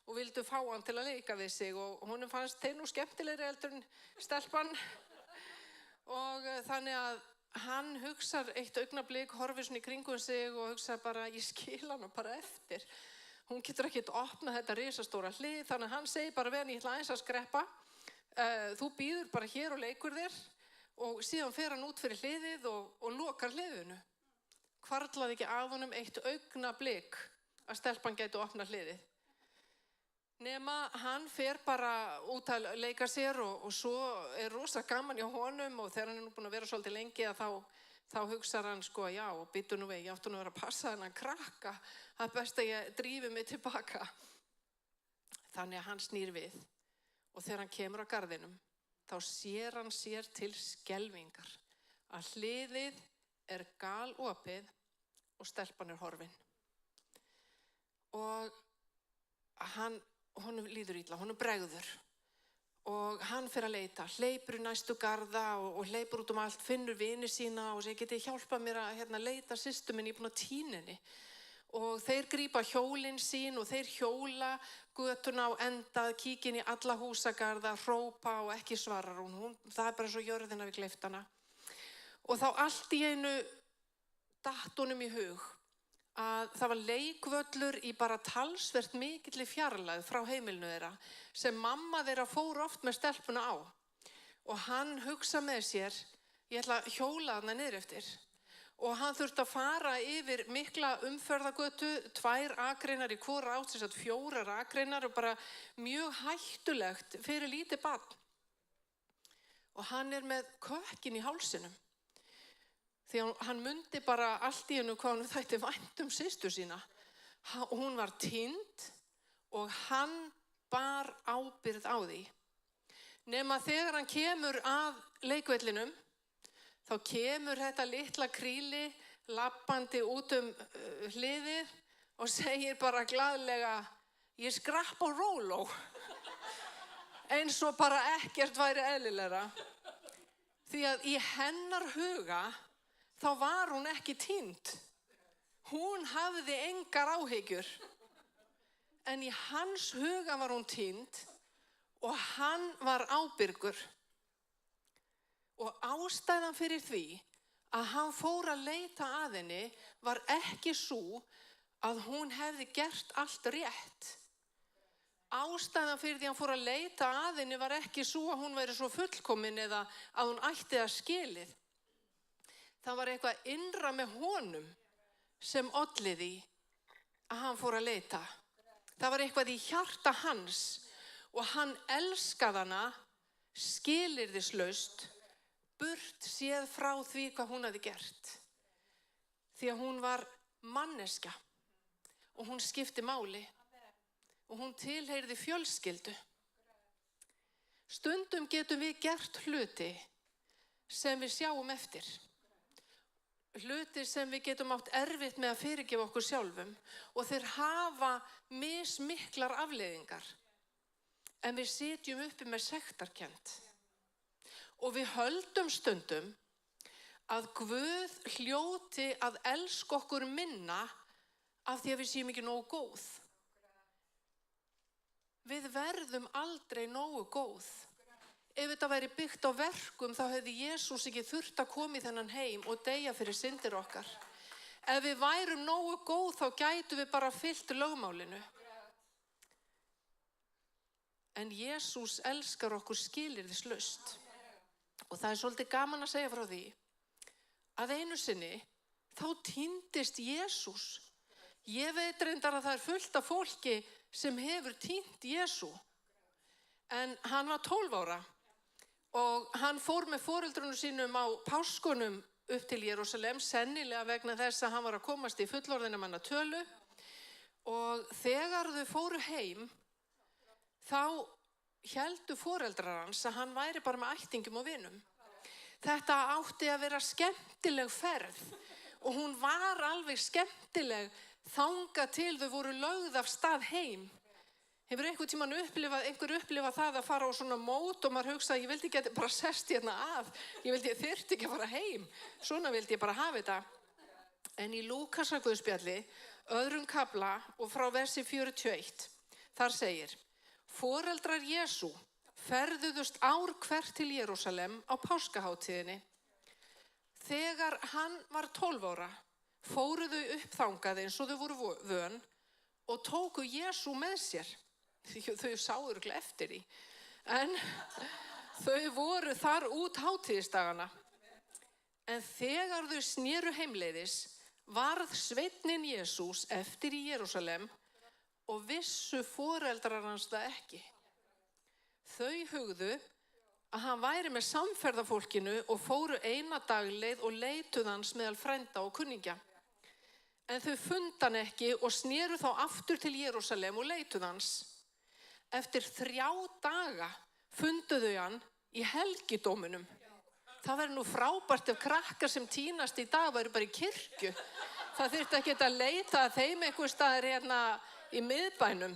og vildu fá hann til að leika við sig og honum fannst þeir nú skemmtilegri heldur en stelpan. Og þannig að hann hugsar eitt augnablik, horfir svona í kringum sig og hugsar bara, ég skil hann bara eftir. Hún getur ekkert opnað þetta risastóra hlið, þannig að hann segir bara við hann, ég ætla aðeins að skreppa. Þú bíður bara hér og leikur þér og síðan fer hann út fyrir hliðið og lokar hliðinu. Hvarflaði ekki af honum eitt augnablik að stelpan gæti opnað hliðið. Nema hann fer bara út að leika sér og svo er rosa gaman hjá honum og þegar hann er nú búinn að vera svolítið lengi að þá hugsar hann sko, já, býttu nú við, ég áttu nú að vera að passa þennan krakka, það er best að ég drífi mig tilbaka. Þannig að hann snýr við og þegar hann kemur á garðinum, þá sér hann sér til skelfingar að hliðið er galopið og stelpan er horfin. Og honum líður illa, honum bregður og hann fer að leita, hleypur í næstu garða og hleypur út allt, finnur vini sína og segir, getið hjálpað mér að leita systur minni, ég er búin að týna henni. Og þeir grípa hjólin sín og þeir hjóla götuna á endað, kíkja inn í alla húsagarða, hrópa og ekki svarar hún. Það er bara svo jörðin að við gleypt hana. Og þá allt í einu datt honum í hug að það var leikvöllur í bara talsvert mikilli fjarlægð frá heimilinu þeirra sem mamma þeirra fór oft með stelpuna á. Og hann hugsa með sér, ég ætla að hjóla þarna niður eftir. Og hann þurfti að fara yfir mikla umferðagötu, 2 akreinar í hvora átt, þess að 4 akreinar og bara mjög hættulegt fyrir lítið barn. Og hann er með kökkin í hálsinum. Því hann mundi bara allt í hennu hvað hann þætti vænt systur sína. Hún var týnd og hann bar ábyrgð á því. Nema þegar hann kemur að leikvellinum, þá kemur þetta litla kríli labbandi út hliðið og segir bara glaðlega, ég skrapp á róló. Eins og bara ekkert væri eðlilegra. Því að í hennar huga, þá var hún ekki týnd. Hún hafði engar áhyggjur. En í hans huga var hún týnd og hann var ábyrgur. Og ástæðan fyrir því að hann fór að leita að henni var ekki sú að hún hefði gert allt rétt. Ástæðan fyrir því að hann fór að leita að henni var ekki sú að hún væri svo fullkomin eða að hún ætti það skilið. Það var eitthvað innra með honum sem olli því að hann fór að leita. Það var eitthvað í hjarta hans og hann elskaði hana skilyrðislaust, burt séð frá því hvað hún hafði gert. Því að hún var manneskja og hún skipti máli og hún tilheyrði fjölskyldu. Stundum getum við gert hluti sem við sjáum eftir. Hluti sem við getum átt erfitt með að fyrirgefa okkur sjálfum og þeir hafa mismiklar afleiðingar. En við sitjum uppi með sektarkennd. Og við höldum stundum að Guð hljóti að elska okkur minna af því að við séum ekki nógu góð. Við verðum aldrei nógu góð. Ef þetta væri byggt á verkum þá hefði Jesús ekki þurft að koma í þennan heim og deyja fyrir syndir okkar. Ef við værum nógu góð þá gætum við bara fylgt lögmálinu. En Jesús elskar okkur skilyrðislaust. Og það er svolítið gaman að segja frá því að einu sinni þá týndist Jesús. Ég veit reyndar að það er fullt af fólki sem hefur týnt Jesú. En hann var 12 ára og hann fór með foreldrunum sínum á páskunum upp til Jerúsalem, sennilega vegna þess að hann var að komast í fullorðina manna tölu. Og þegar þau fóru heim, þá héldu foreldrar hans að hann væri bara með ættingum og vinum. Þetta átti að vera skemmtileg ferð og hún var alveg skemmtileg þangað til þau voru lögð af stað heim. Hefur einhver tímann upplifað það að fara á svona mót og maður hugsa ég vildi ekki bara sest hérna að, ég þyrfti ekki að fara heim, svona vildi ég bara hafa þetta. En í Lúkasar Guðspjalli, 2. kafla og frá versi 41, þar segir: Foreldrar Jesú ferðuðust ár hvert til Jerúsalem á páskahátíðinni. Þegar hann var 12 ára, fóru þau upp þangað eins og þau voru vön og tóku Jesú með sér. Þau sáu örugglega eftir því. En þau voru þar út hátíðisdagana. En þegar þau sneru heimleiðis, varð sveinninn Jesús eftir í Jerúsalem og vissu foreldrar hans það ekki. Þau hugðu að hann væri með samferðafólkinu og fóru eina dagleið og leituðu hans meðal frænda og kunningja. En þau fundu hann ekki og sneru þá aftur til Jerúsalem og leituðu hans. Eftir 3 daga fundu þau hann í helgidóminum. Það væri nú frábært ef krakkar sem tínast í dag væri bara í kirkju. Það þyrfti ekki að leita að þeim einhver staðar hérna í miðbænum,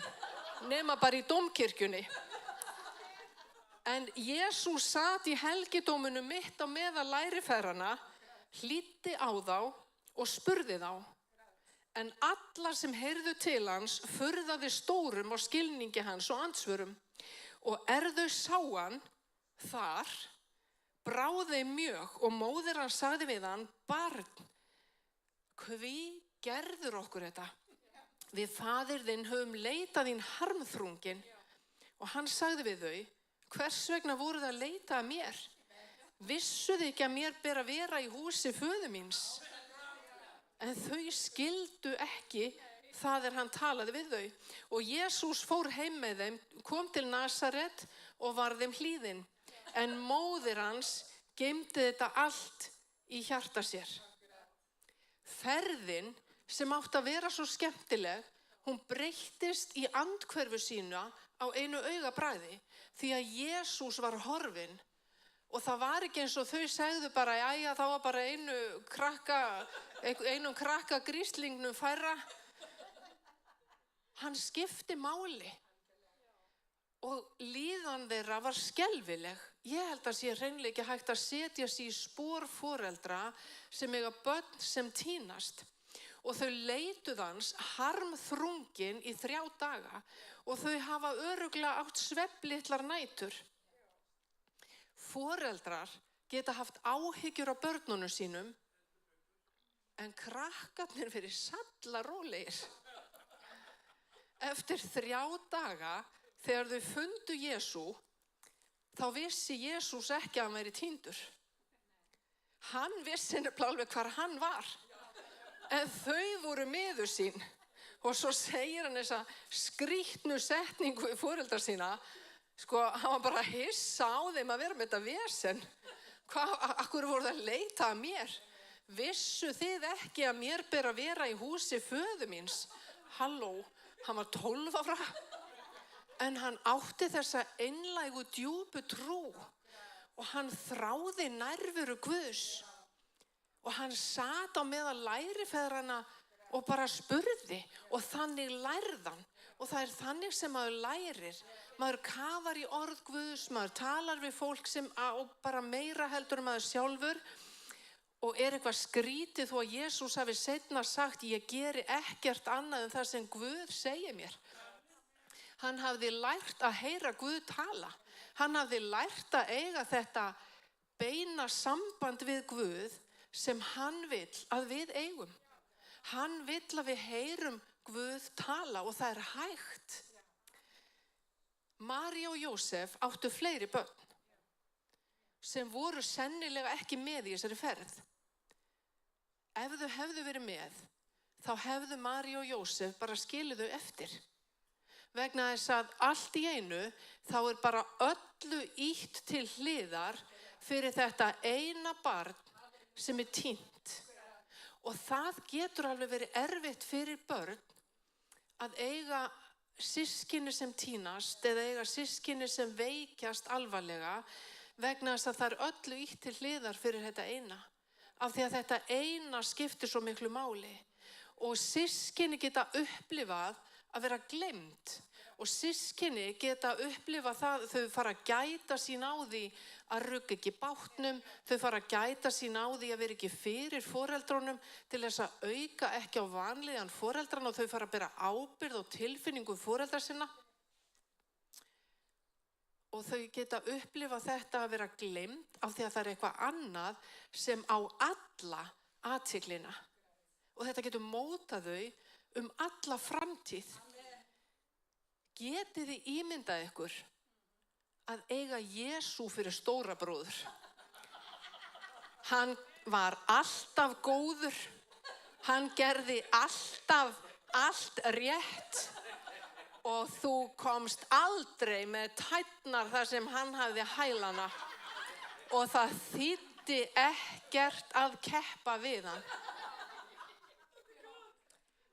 nema bara í dómkirkjunni. En Jesús sat í helgidóminum mitt á meðal læriferðana, hlýddi á þá og spurði þá. En alla sem heyrðu til hans furðaði stórum á skilningi hans og andsvörum. Og þau sá hann þar, brá þeim mjög og móðir hans sagði við hann: Barn, hví gerður okkur þetta? Við faðir þinn höfum leitað þín harmþrungin. Og hann sagði við þau: Hvers vegna voruð að leita að mér? Vissuð ekki að mér ber að vera í húsi föður míns? En þau skildu ekki það hann talaði við þau. Og Jesús fór heim með þeim, kom til Nasaret og var þeim hlýðinn. En móðir hans geymdi þetta allt í hjarta sér. Ferðin sem átti að vera svo skemmtileg, hún breyttist í andhverfu sína á einu augabragði, því að Jesús var horfinn. Og það var ekki eins og þau segðu bara, jæja, þá var bara einum krakka gríslingnum færra. Hann skipti máli. Og líðan þeirra var skelfileg. Ég held að sé hreinlega ekki hægt að setja sig í spor foreldra sem eiga börn sem tínast. Og þau leituðu hans harmþrungin í 3 daga og þau hafa örugglega átt svefnlitlar nætur. Foreldrar geta haft áhyggjur af börnunum sínum, en krakkarnir verið sallarólegir. Eftir 3 daga, þegar þau fundu Jesú, þá vissi Jesús ekki að hann væri týndur. Hann vissi nefnilega alveg hvar hann var, en þau voru miður sín. Og svo segir hann þessa skrýtnu setningu við foreldrar sína. Sko, hann var bara hissa á þeim að vera með þetta vesen. Akkur voru það að leita að mér? Vissu þið ekki að mér ber að vera í húsi föður míns? Halló, hann var 12 ára. En hann átti þessa einlægu djúpu trú og hann þráði nærveru Guðs. Og hann sat á meðal lærifeðrana og bara spurði og þannig lærðan. Og það er þannig sem maður lærir. Maður kafar í orð Guðs, maður talar við fólk sem og bara meira heldur maður sjálfur. Og er eitthvað skrítið þó að Jesús hafi seinna sagt: Ég geri ekkert annað en það sem Guð segir mér. Hann hafði lært að heyra Guð tala. Hann hafði lært að eiga þetta beina samband við Guð sem hann vill að við eigum. Hann vill að við heyrum Guð tala og það er hægt. María og Jósef áttu fleiri börn sem voru sennilega ekki með í þessari ferð. Ef þau hefðu verið með, þá hefðu María og Jósef bara skilið þau eftir. Vegna þess að allt í einu þá er bara öllu ýtt til hliðar fyrir þetta eina barn sem er týnt. Og það getur alveg verið erfitt fyrir börn að eiga systkini sem tínast eða eiga systkini sem veikjast alvarlega vegna þess að það öllu ítt til hliðar fyrir þetta eina. Af því að þetta eina skiptir svo miklu máli. Og systkini geta upplifað að vera gleymd. Og systkini geta upplifað það, þau fara að gæta sín á því að rugga ekki bátnum, þau fara að gæta sín á því að vera ekki fyrir foreldrunum til þess að auka ekki á vanlíðan foreldranna og þau fara að bera ábyrgð og tilfinningu foreldra sinna. Og þau geta upplifað þetta að vera gleymd af því að það eitthvað annað sem á alla athyglina. Og þetta getur mótað þau alla framtíð. Getið þið ímyndað ykkur að eiga Jesú fyrir stóra bróður? Hann var alltaf góður. Hann gerði alltaf allt rétt. Og þú komst aldrei með tærnar þar sem hann hafði hælana. Og það þýddi ekkert að keppa við hann.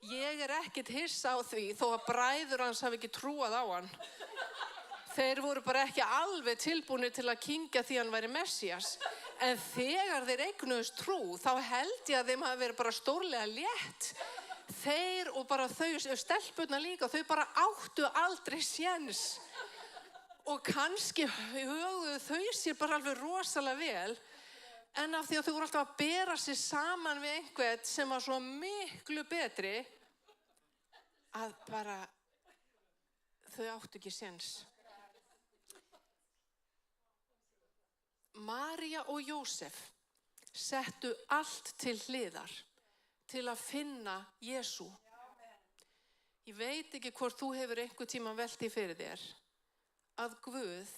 Ég ekkert hissa á því þó að bræður hans hafi ekki trúað á hann. Þeir voru bara ekki alveg tilbúnir til að kyngja því hann væri Messías. En þegar þeir eignuðust trú, þá held ég að þeim hafi verið bara stórlega létt. Þeir og bara þau, stelpurnar líka, þau bara áttu aldrei séns. Og kannski höguðu þau sér bara alveg rosalega vel. En af því að þau voru alltaf að bera sig saman við einhvern sem var svo miklu betri, að bara þau áttu ekki séns. María og Jósef settu allt til hliðar til að finna Jesú. Ég veit ekki hvort þú hefur einhvern tíma velt því fyrir þér að Guð,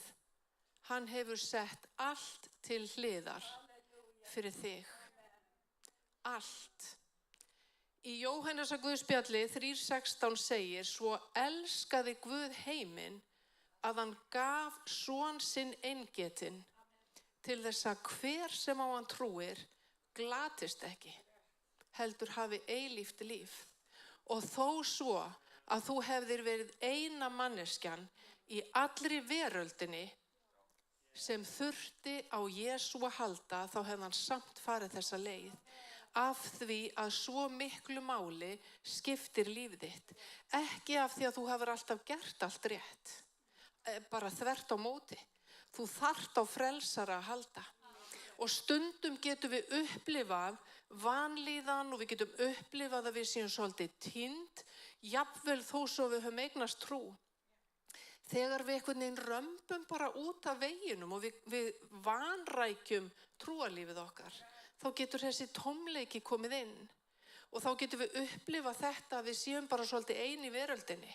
hann hefur sett allt til hliðar fyrir þig. Allt. Í Jóhannesar Guðspjalli 3:16 segir: svo elskaði Guð heiminn að hann gaf son sinn eingetinn til þess að hver sem á hann trúir glatist ekki, heldur hafi eilíft líf. Og þó svo að þú hefðir verið eina manneskjan í allri veröldinni sem þurfti á Jesú að halda, þá hefði hann samt farið þessa leið. Af því að svo miklu máli skiptir líf þitt. Ekki af því að þú hefur alltaf gert allt rétt. Bara þvert á móti. Þú þarft á frelsara að halda. Og stundum getum við upplifað vanlíðan og við getum upplifað að við séum svolítið týnd, jafnvel þó svo við höfum eignast trú. Þegar við einhvern veginn römbum bara út af veginum og við vanrækjum trúarlífið okkar, þá getur þessi tómleiki komið inn. Og þá getum við upplifað þetta að við séum bara svolítið ein í veröldinni.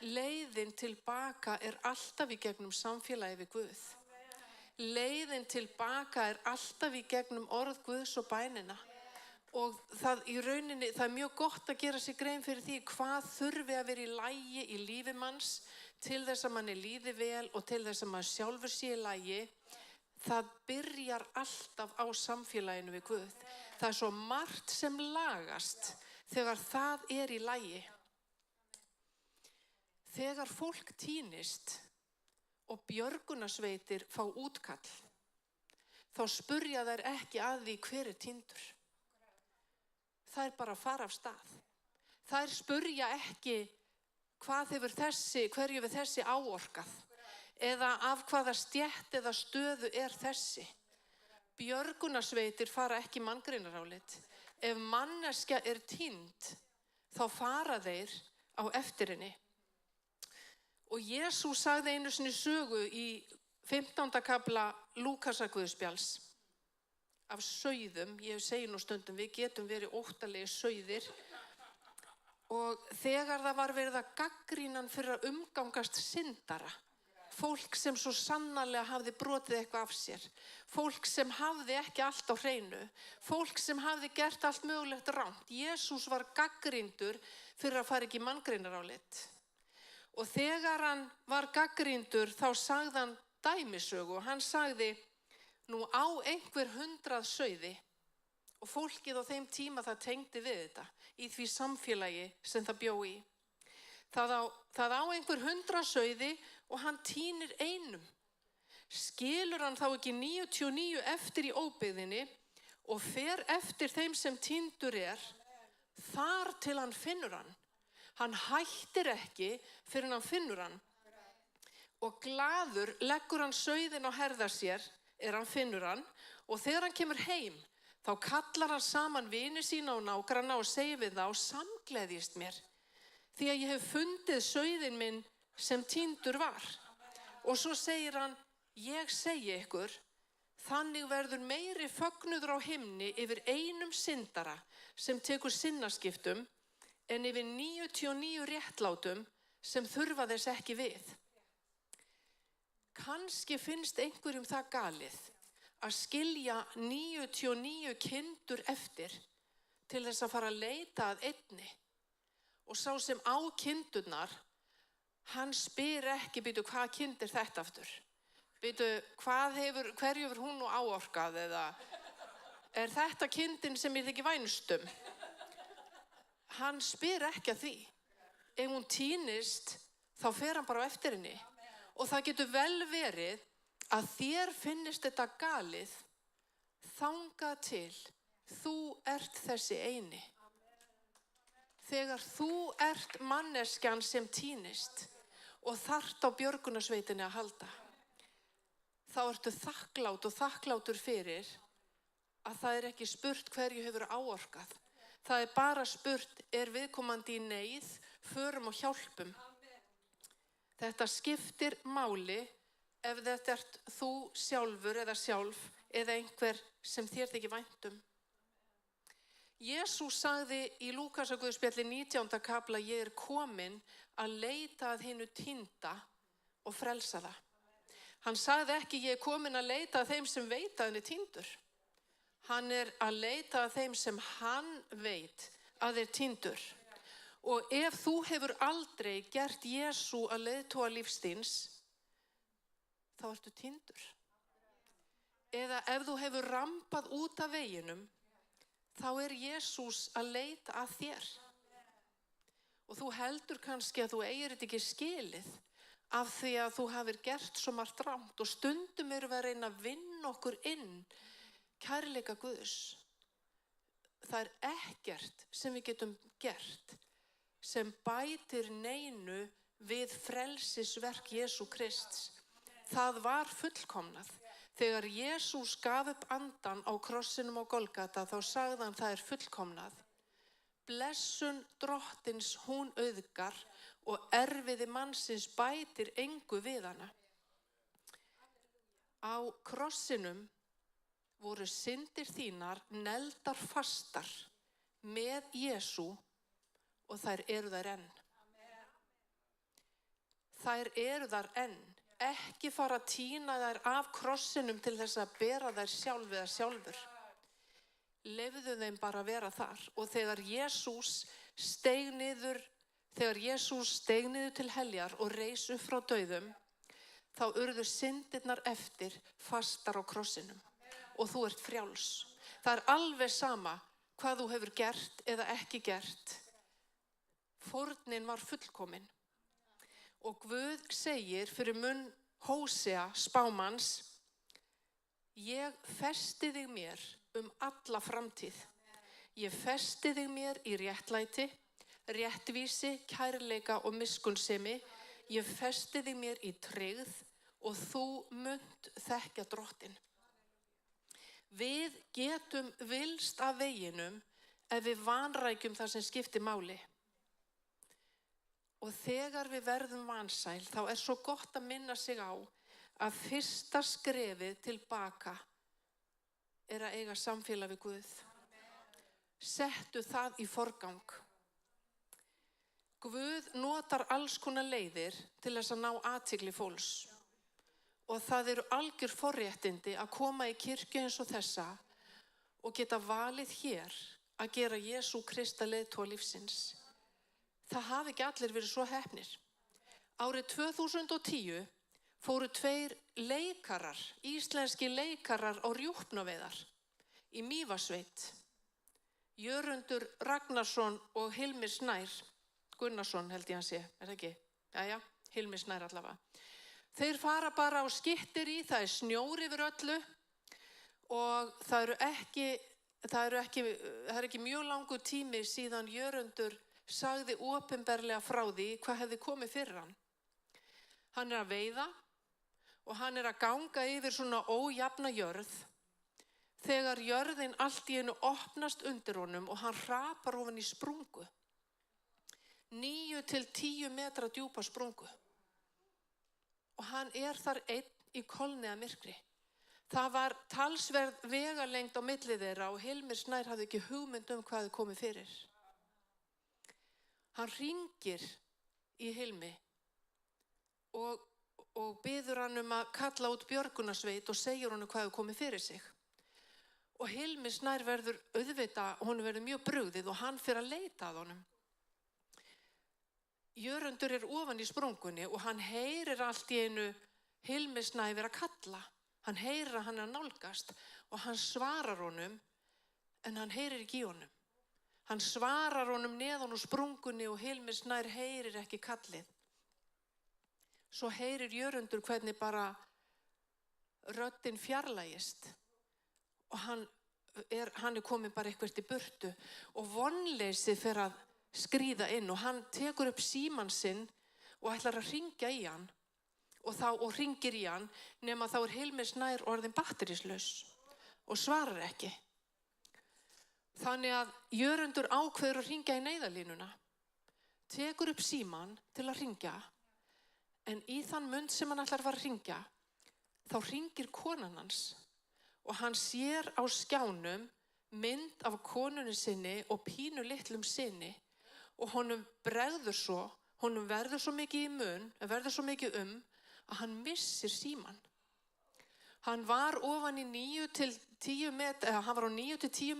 Leiðin tilbaka alltaf í gegnum samfélagi við Guð. Leiðin tilbaka alltaf í gegnum orð Guðs og bænina. Og það í rauninni, það mjög gott að gera sig grein fyrir því hvað þurfi að vera í lagi í lífi manns til þess að manni líði vel og til þess að maður sjálfur sé í lagi. Það byrjar alltaf á samfélaginu við Guð. Það er svo margt sem lagast þegar það í lagi. Þegar fólk týnist og björgunarsveitir fá útkall, þá spurja þær ekki að því hver týndur. Það bara að fara af stað. Þær spurja ekki hverju við þessi áorkað. Eða af hvaða stétt eða stöðu þessi. Björgunarsveitir fara ekki manngreinarálit. Ef manneskja týnd, þá fara þeir á eftir henni. Og Jesús sagði einu sinni sögu í 15. kafla Lúkasar Guðspjalls af sauðum. Ég segi nú stundum, við getum verið óttalegir sauðir. Og þegar það var verið að gagnrýna hann fyrir að umgangast syndara, fólk sem svo sannarlega hafði brotið eitthvað af sér, fólk sem hafði ekki allt á hreinu, fólk sem hafði gert allt mögulegt rangt. Jesús var gagnrýndur fyrir að fara ekki í manngreinarálit. Og þegar hann var gagnrýndur, þá sagði hann dæmisögu og hann sagði: nú á einhver 100 sauði. Og fólkið á þeim tíma það tengdi við þetta í því samfélagi sem það bjó í. Það á einhver 100 sauði og hann týnir einum. skilur hann þá ekki 99 eftir í óbyggðinni og fer eftir þeim sem týndur þar til hann finnur hann. Hann hættir ekki fyrir hann finnur hann. Og glaður leggur hann sauðinn á herðar sér hann finnur hann og þegar hann kemur heim þá kallar hann saman vini sína og nágranna og segir við þá, samgleðjist mér því að ég hef fundið sauðinn minn sem týndur var. Og svo segir hann, ég segi ykkur, þannig verður meiri fögnuður á himni yfir einum syndara sem tekur sinnaskiptum en yfir 99 réttlátum sem þurfa þess ekki við. Kannski finnst einhverjum það galið að skilja 99 kindur eftir til þess að fara að leita að einni. Og sá sem á kindurnar, hann spyr ekki, býtu, hvað kind þetta aftur? Býtu, hverju hefur hún nú áorkað eða þetta kindin sem ég þykir vænstum? Hann spyr ekki að því. Ef hún týnist, þá fer hann bara á eftir henni. Og það getur vel verið að þér finnist þetta galið þangað til þú ert þessi eini. Þegar þú ert manneskjan sem týnist og þarft á björgunarsveitinni að halda, þá ertu þakklát og þakklátur fyrir að það ekki spurt hverju hefur áorkað. Það bara spurt, viðkomandi í neyð, förum og hjálpum. Þetta skiptir máli ef þetta ert þú sjálfur eða sjálf eða einhver sem þér þykir vænt um. Jesús sagði í Lúkasarguðspjalli 19. kafla, ég kominn að leita að hinu týnda og frelsa það. Hann sagði ekki, ég kominn að leita að þeim sem veit að hann týndur. Hann að leita að þeim sem hann veit að týndur. Og ef þú hefur aldrei gert Jesú að leiðtoga lífs þíns, þá ertu týndur. Eða ef þú hefur rampað út af veginum, þá Jesús að leita að þér. Og þú heldur kannski að þú eigir þetta ekki skilið af því að þú hafir gert svo margt rangt og stundum við að reyna að vinna okkur inn kærleika Guðs. Það ekkert sem við getum gert sem bætir neinu við frelsisverk Jesú Krists. Það var fullkomnað. Þegar Jesús gaf upp andan á krossinum á Golgata, þá sagði hann, það fullkomnað. Blessun drottins hún auðgar og erfiði mannsins bætir engu við hana. Á krossinum voru syndir þínar negldar fastar með Jesú og þær þær enn. Þær þar enn. Ekki fara að tína þær af krossinum til þess að bera þær sjálf eða sjálfur. Leyfðu þeim bara að vera þar. Og þegar Jesús steig niður til heljar og reis upp frá dauðum, þá urðu syndirnar eftir fastar á krossinum. Og þú ert frjáls. Það alveg sama hvað þú hefur gert eða ekki gert. Fórnin var fullkomin. Og Guð segir fyrir munn Hósea spámanns, ég festi þig mér alla framtíð. Ég festi þig mér í réttlæti, réttvísi, kærleika og miskunnsemi. Ég festi þig mér í tryggð og þú munt þekkja drottinn. Við getum vilst af veginum ef við vanrækjum það sem skiptir máli. Og þegar við verðum vansæl, þá svo gott að minna sig á að fyrsta skrefið tilbaka að eiga samfélag við Guð. Settu það í forgang. Guð notar alls konar leiðir til þess að ná athygli fólks. Og það algjör forréttindi að koma í kirkju eins og þessa og geta valið hér að gera Jesú Krist að leiðtoga lífsins. Það hafi ekki allir verið svo heppnir. Árið 2010 fóru 2 leikarar, íslenski leikarar á rjúpnaveiðar í Mývatnssveit. Jörundur Ragnarsson og Hilmir Snær Gunnarsson held ég hann sé, það ekki? Jæja, Hilmir Snær allavega. þeir fara bara á skyttir í, það snjór yfir öllu og það er ekki mjög langur tími síðan Jörundur sagði opinberlega frá því hvað hefði komið fyrir hann. Hann er að veiða og hann er að ganga yfir svona ójafna jörð þegar jörðin allt í einu opnast undir honum og hann hrapar ofan í sprungu. 9 til 10 metra djúpa sprungu. Og hann er þar einn í kolniða myrkri. Það var talsverð vegalengd á milli þeirra og Hilmir Snær hafði ekki hugmynd hvað hefði komið fyrir. Hann hringir í Hilmi og biður hann að kalla út björgunarsveit og segir honum hvað hefði komið fyrir sig. Og Hilmir Snær verður honum verður mjög brugðið og hann fer að leita að honum. Jörundur er ofan í sprungunni og hann heyrir allt í einu Hilmir Snær vera að kalla. Hann heyrir að hann er að nálgast og hann svarar honum en hann heyrir ekki í honum. Hann svarar honum neðan úr sprungunni og Hilmir Snær heyrir ekki kallið. Svo heyrir Jörundur hvernig bara röddin fjarlægist og hann er komin bara eitthvað í burtu og vonleysi fer að skríða inn og hann tekur upp símann sinn og ætlar að hringja í hann og hringir í hann nema þá er Hilmir Snær orðinn batterislaus og svarar ekki. Þannig að Jörundur ákveður að hringja í neyðarlínuna, tekur upp símann til að hringja en í þann mund sem hann ætlar að fara að hringja þá hringir konan hans og hann sér á skjánum mynd af konunni sinni og pínu litlum sinni og honum verður svo mikið í mun, verður svo mikið að hann missir símann. Hann var ofan í 9 til 10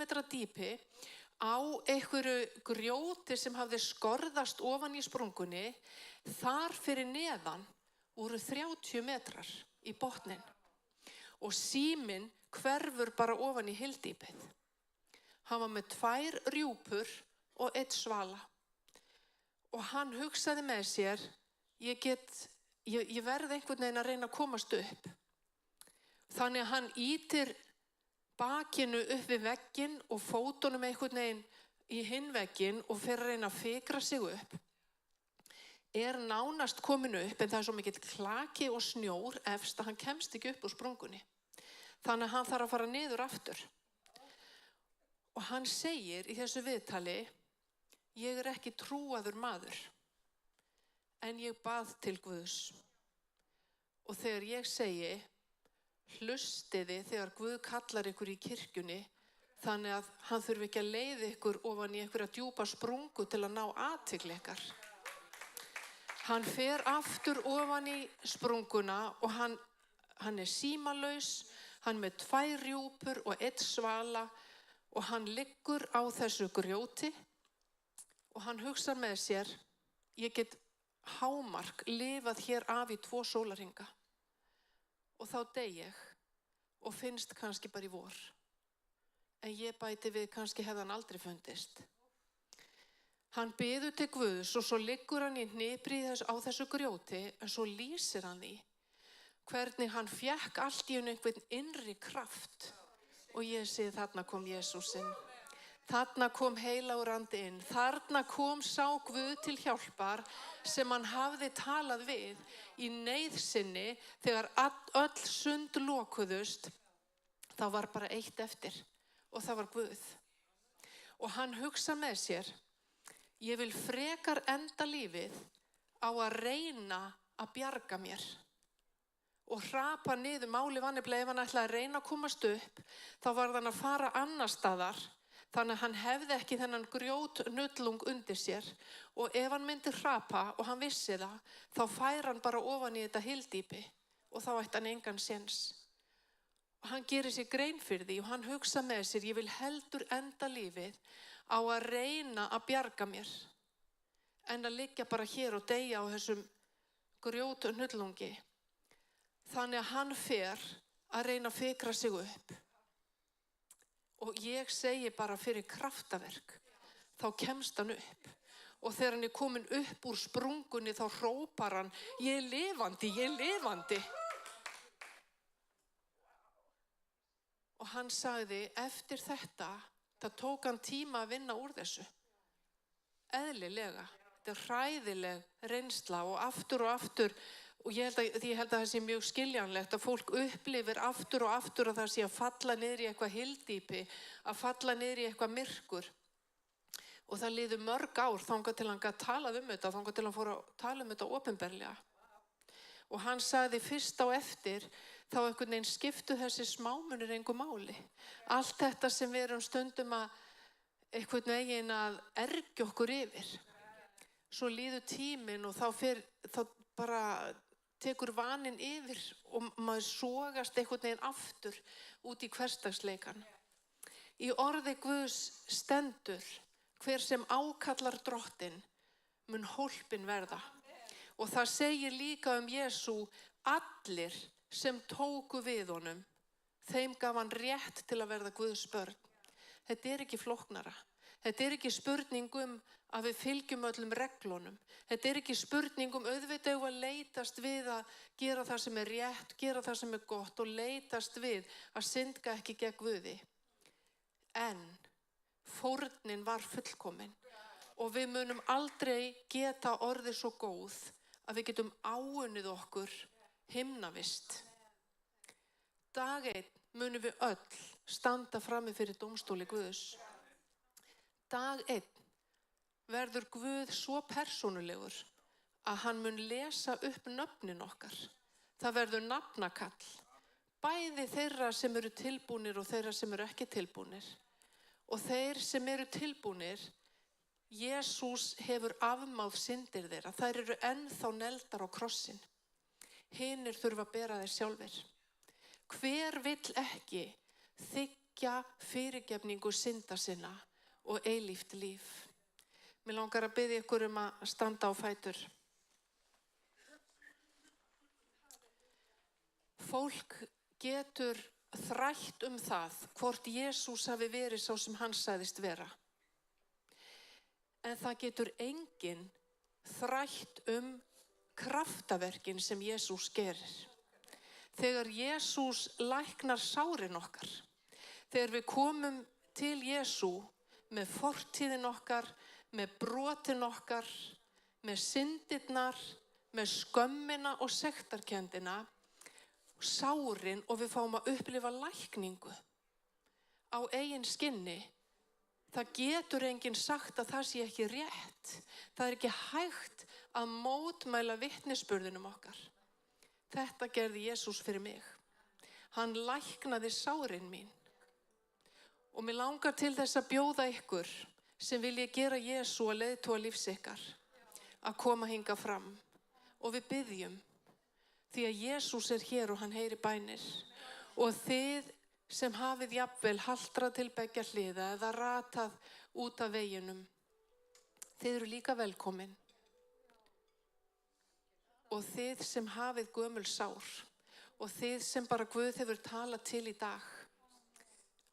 metra dýpi á einhverju grjóti sem hafði skorðast ofan í sprungunni. Þar fyrir neðan voru 30 metrar í botninn og síminn hverfur bara ofan í hyldýpið. Hann var með 2 rjúpur og 1 svala. Og hann hugsaði með sér, ég verð einhvern veginn að reyna að komast upp. Þannig að hann ýtir bakinu upp við vegginn og fótunum einhvern veginn í hinn vegginn og fer að reyna að fikra sig upp. Er nánast komin upp en það er svo mikill klaki og snjór efst að hann kemst ekki upp úr sprungunni. Þannig að hann þarf að fara niður aftur. Og hann segir í þessu viðtali, ég er ekki trúaður maður, en ég bað til Guðs. Og þegar ég segi, hlustiði þegar Guð kallar ykkur í kirkjunni, þannig að hann þurfi ekki að leiða ykkur ofan í einhverja djúpa sprungu til að ná athygli ykkar. Hann fer aftur ofan í sprunguna og hann er símalaus, hann með 2 rjúpur og 1 svala og hann liggur á þessu grjóti og hann hugsar með sér, ég get hámark lifað hér af í 2 sólarhringa og þá dey ég og finnst kannski bara í vor. En ég bæti við kannski hefði hann aldrei fundist. Hann biður til Guðs og svo liggur hann í hnipri á þessu grjóti en svo lýsir hann því hvernig hann fékk allt í einhvern innri kraft og ég segi þarna kom Jesúsinn. Þarna kom heilagur andi inn. Þarna kom sá Guð til hjálpar sem hann hafði talað við í neyð sinni þegar öll sund lokuðust. Þá var bara eitt eftir og það var Guð. Og hann hugsa með sér, ég vil frekar enda lífið á að reyna að bjarga mér. Og hrapa niður máli vanniblega ef hann ætlaði að reyna að komast upp, þá var hann að fara annar staðar. Þannig að hann hefði ekki þennan grjótnullung undir sér og ef hann myndi hrapa og hann vissi það, þá fær hann bara ofan í þetta hyldýpi og þá ætti hann engan séns. Og hann gerir sér grein fyrir því og hann hugsa með sér, ég vil heldur enda lífið á að reyna að bjarga mér en að liggja bara hér og deyja á þessum grjótnullungi. Þannig að hann fer að reyna að fikra sig upp. Og ég segi bara fyrir kraftaverk, þá kemst hann upp. Og þegar hann kominn upp úr sprungunni þá hrópar hann, ég er lifandi, ég er lifandi. Og hann sagði, eftir þetta, það tók hann tíma að vinna úr þessu. Eðlilega, þetta er hræðileg reynsla og aftur, og ég held að það sé mjög skiljanlegt að fólk upplifir aftur og aftur að það sé að falla niður í eitthvað hyldýpi, að falla niður í eitthvað myrkur. Og það liðu mörg ár þangað til hann gat talað þetta, þangað til hann fór að tala þetta opinberlega. Og hann sagði fyrst á eftir, þá einhvern veginn skiptu þessi smámunir engu máli. Allt þetta sem við erum stundum að einhvern veginn að ergja okkur yfir. Svo líður tíminn og þá bara tekur vaninn yfir og maður sogast einhvern veginn aftur út í hversdagsleikan. Í orði Guðs stendur, hver sem ákallar drottinn mun hólpinn verða. Og það segir líka Jesú, allir sem tóku við honum, þeim gaf hann rétt til að verða Guðs börn. Þetta er ekki flóknara. Þetta er ekki spurning að við fylgjum öllum reglunum. Þetta er ekki spurning auðvitað að leitast við að gera það sem er rétt, gera það sem er gott og leitast við að syndga ekki gegn Guði. En fórnin var fullkomin og við munum aldrei geta orðið svo góð að við getum áunnið okkur himnavist. Dag einn munum við öll standa frammi fyrir dómstóli Guðs. Dag einn verður Guð svo persónulegur að hann mun lesa upp nöfnin okkar. Það verður nafnakall, bæði þeirra sem eru tilbúnir og þeirra sem eru ekki tilbúnir. Og þeir sem eru tilbúnir, Jesús hefur afmáð syndir þeirra. Þær eru ennþá negldar á krossinn. Hinir þurfa að bera þeir sjálfir. Hver vill ekki þiggja fyrirgefningu synda sinna og eilíft líf? Mig langar að biðja ykkur að standa á fætur. Fólk getur þrætt það hvort Jesús hafi verið sá sem hann sagðist vera. En það getur enginn þrætt kraftaverkin sem Jesús gerir. Þegar Jesús læknar sárin okkar, þegar við komum til Jesú með fortíðin okkar, með brotin okkar, með syndirnar, með skömmina og sektarkenndina, sárin og við fáum að upplifa lækningu á eigin skinni. Það getur enginn sagt að það sé ekki rétt. Það er ekki hægt að mótmæla vitnisburðinum okkar. Þetta gerði Jesús fyrir mig. Hann læknaði sárin mín. Og mér langar til þess að bjóða ykkur sem vilja gera Jesú að leiðtoga lífs ykkar að koma hingað fram. Og við biðjum. Því að Jesús er hér og hann heyri bænir. Og þið sem hafið jafnvel haltrað til beggja hliða eða ratað út af veginum, þið eru líka velkomin. Og þið sem hafið gömul sár og þið sem bara Guð hefur talað til í dag,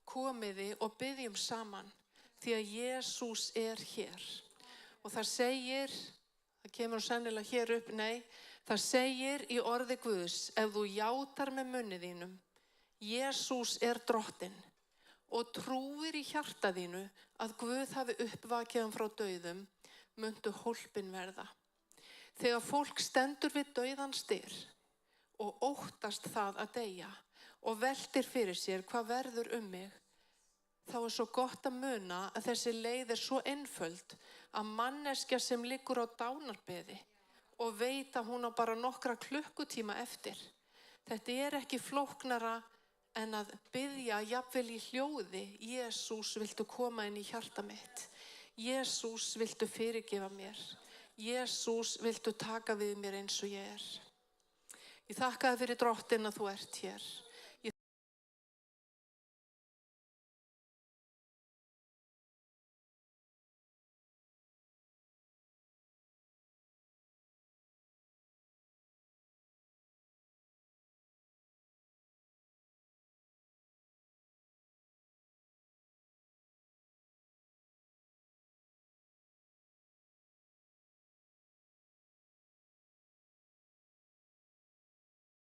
komiði og biðjum saman því að Jesús er hér. Og það segir, það kemur sennilega hér upp, það segir í orði Guðs, ef þú játar með munni þínum, Jesús er drottinn og trúir í hjarta þínu að Guð hafi uppvakið hann frá dauðum, muntu hólpinn verða. Þegar fólk stendur við dauðans dyr og óttast það að deyja og veltir fyrir sér hvað verður mig, þá er svo gott að muna að þessi leið er svo einföld að manneskja sem liggur á dánarbeði og veit að hún á bara nokkra klukkutíma eftir. Þetta er ekki flóknara en að biðja jafnvel í hljóði, Jesús, viltu koma inn í hjarta mitt? Jesús, viltu fyrirgefa mér? Jesús, viltu taka við mér eins og ég er? Ég þakka þér fyrir drottinn að þú ert hér.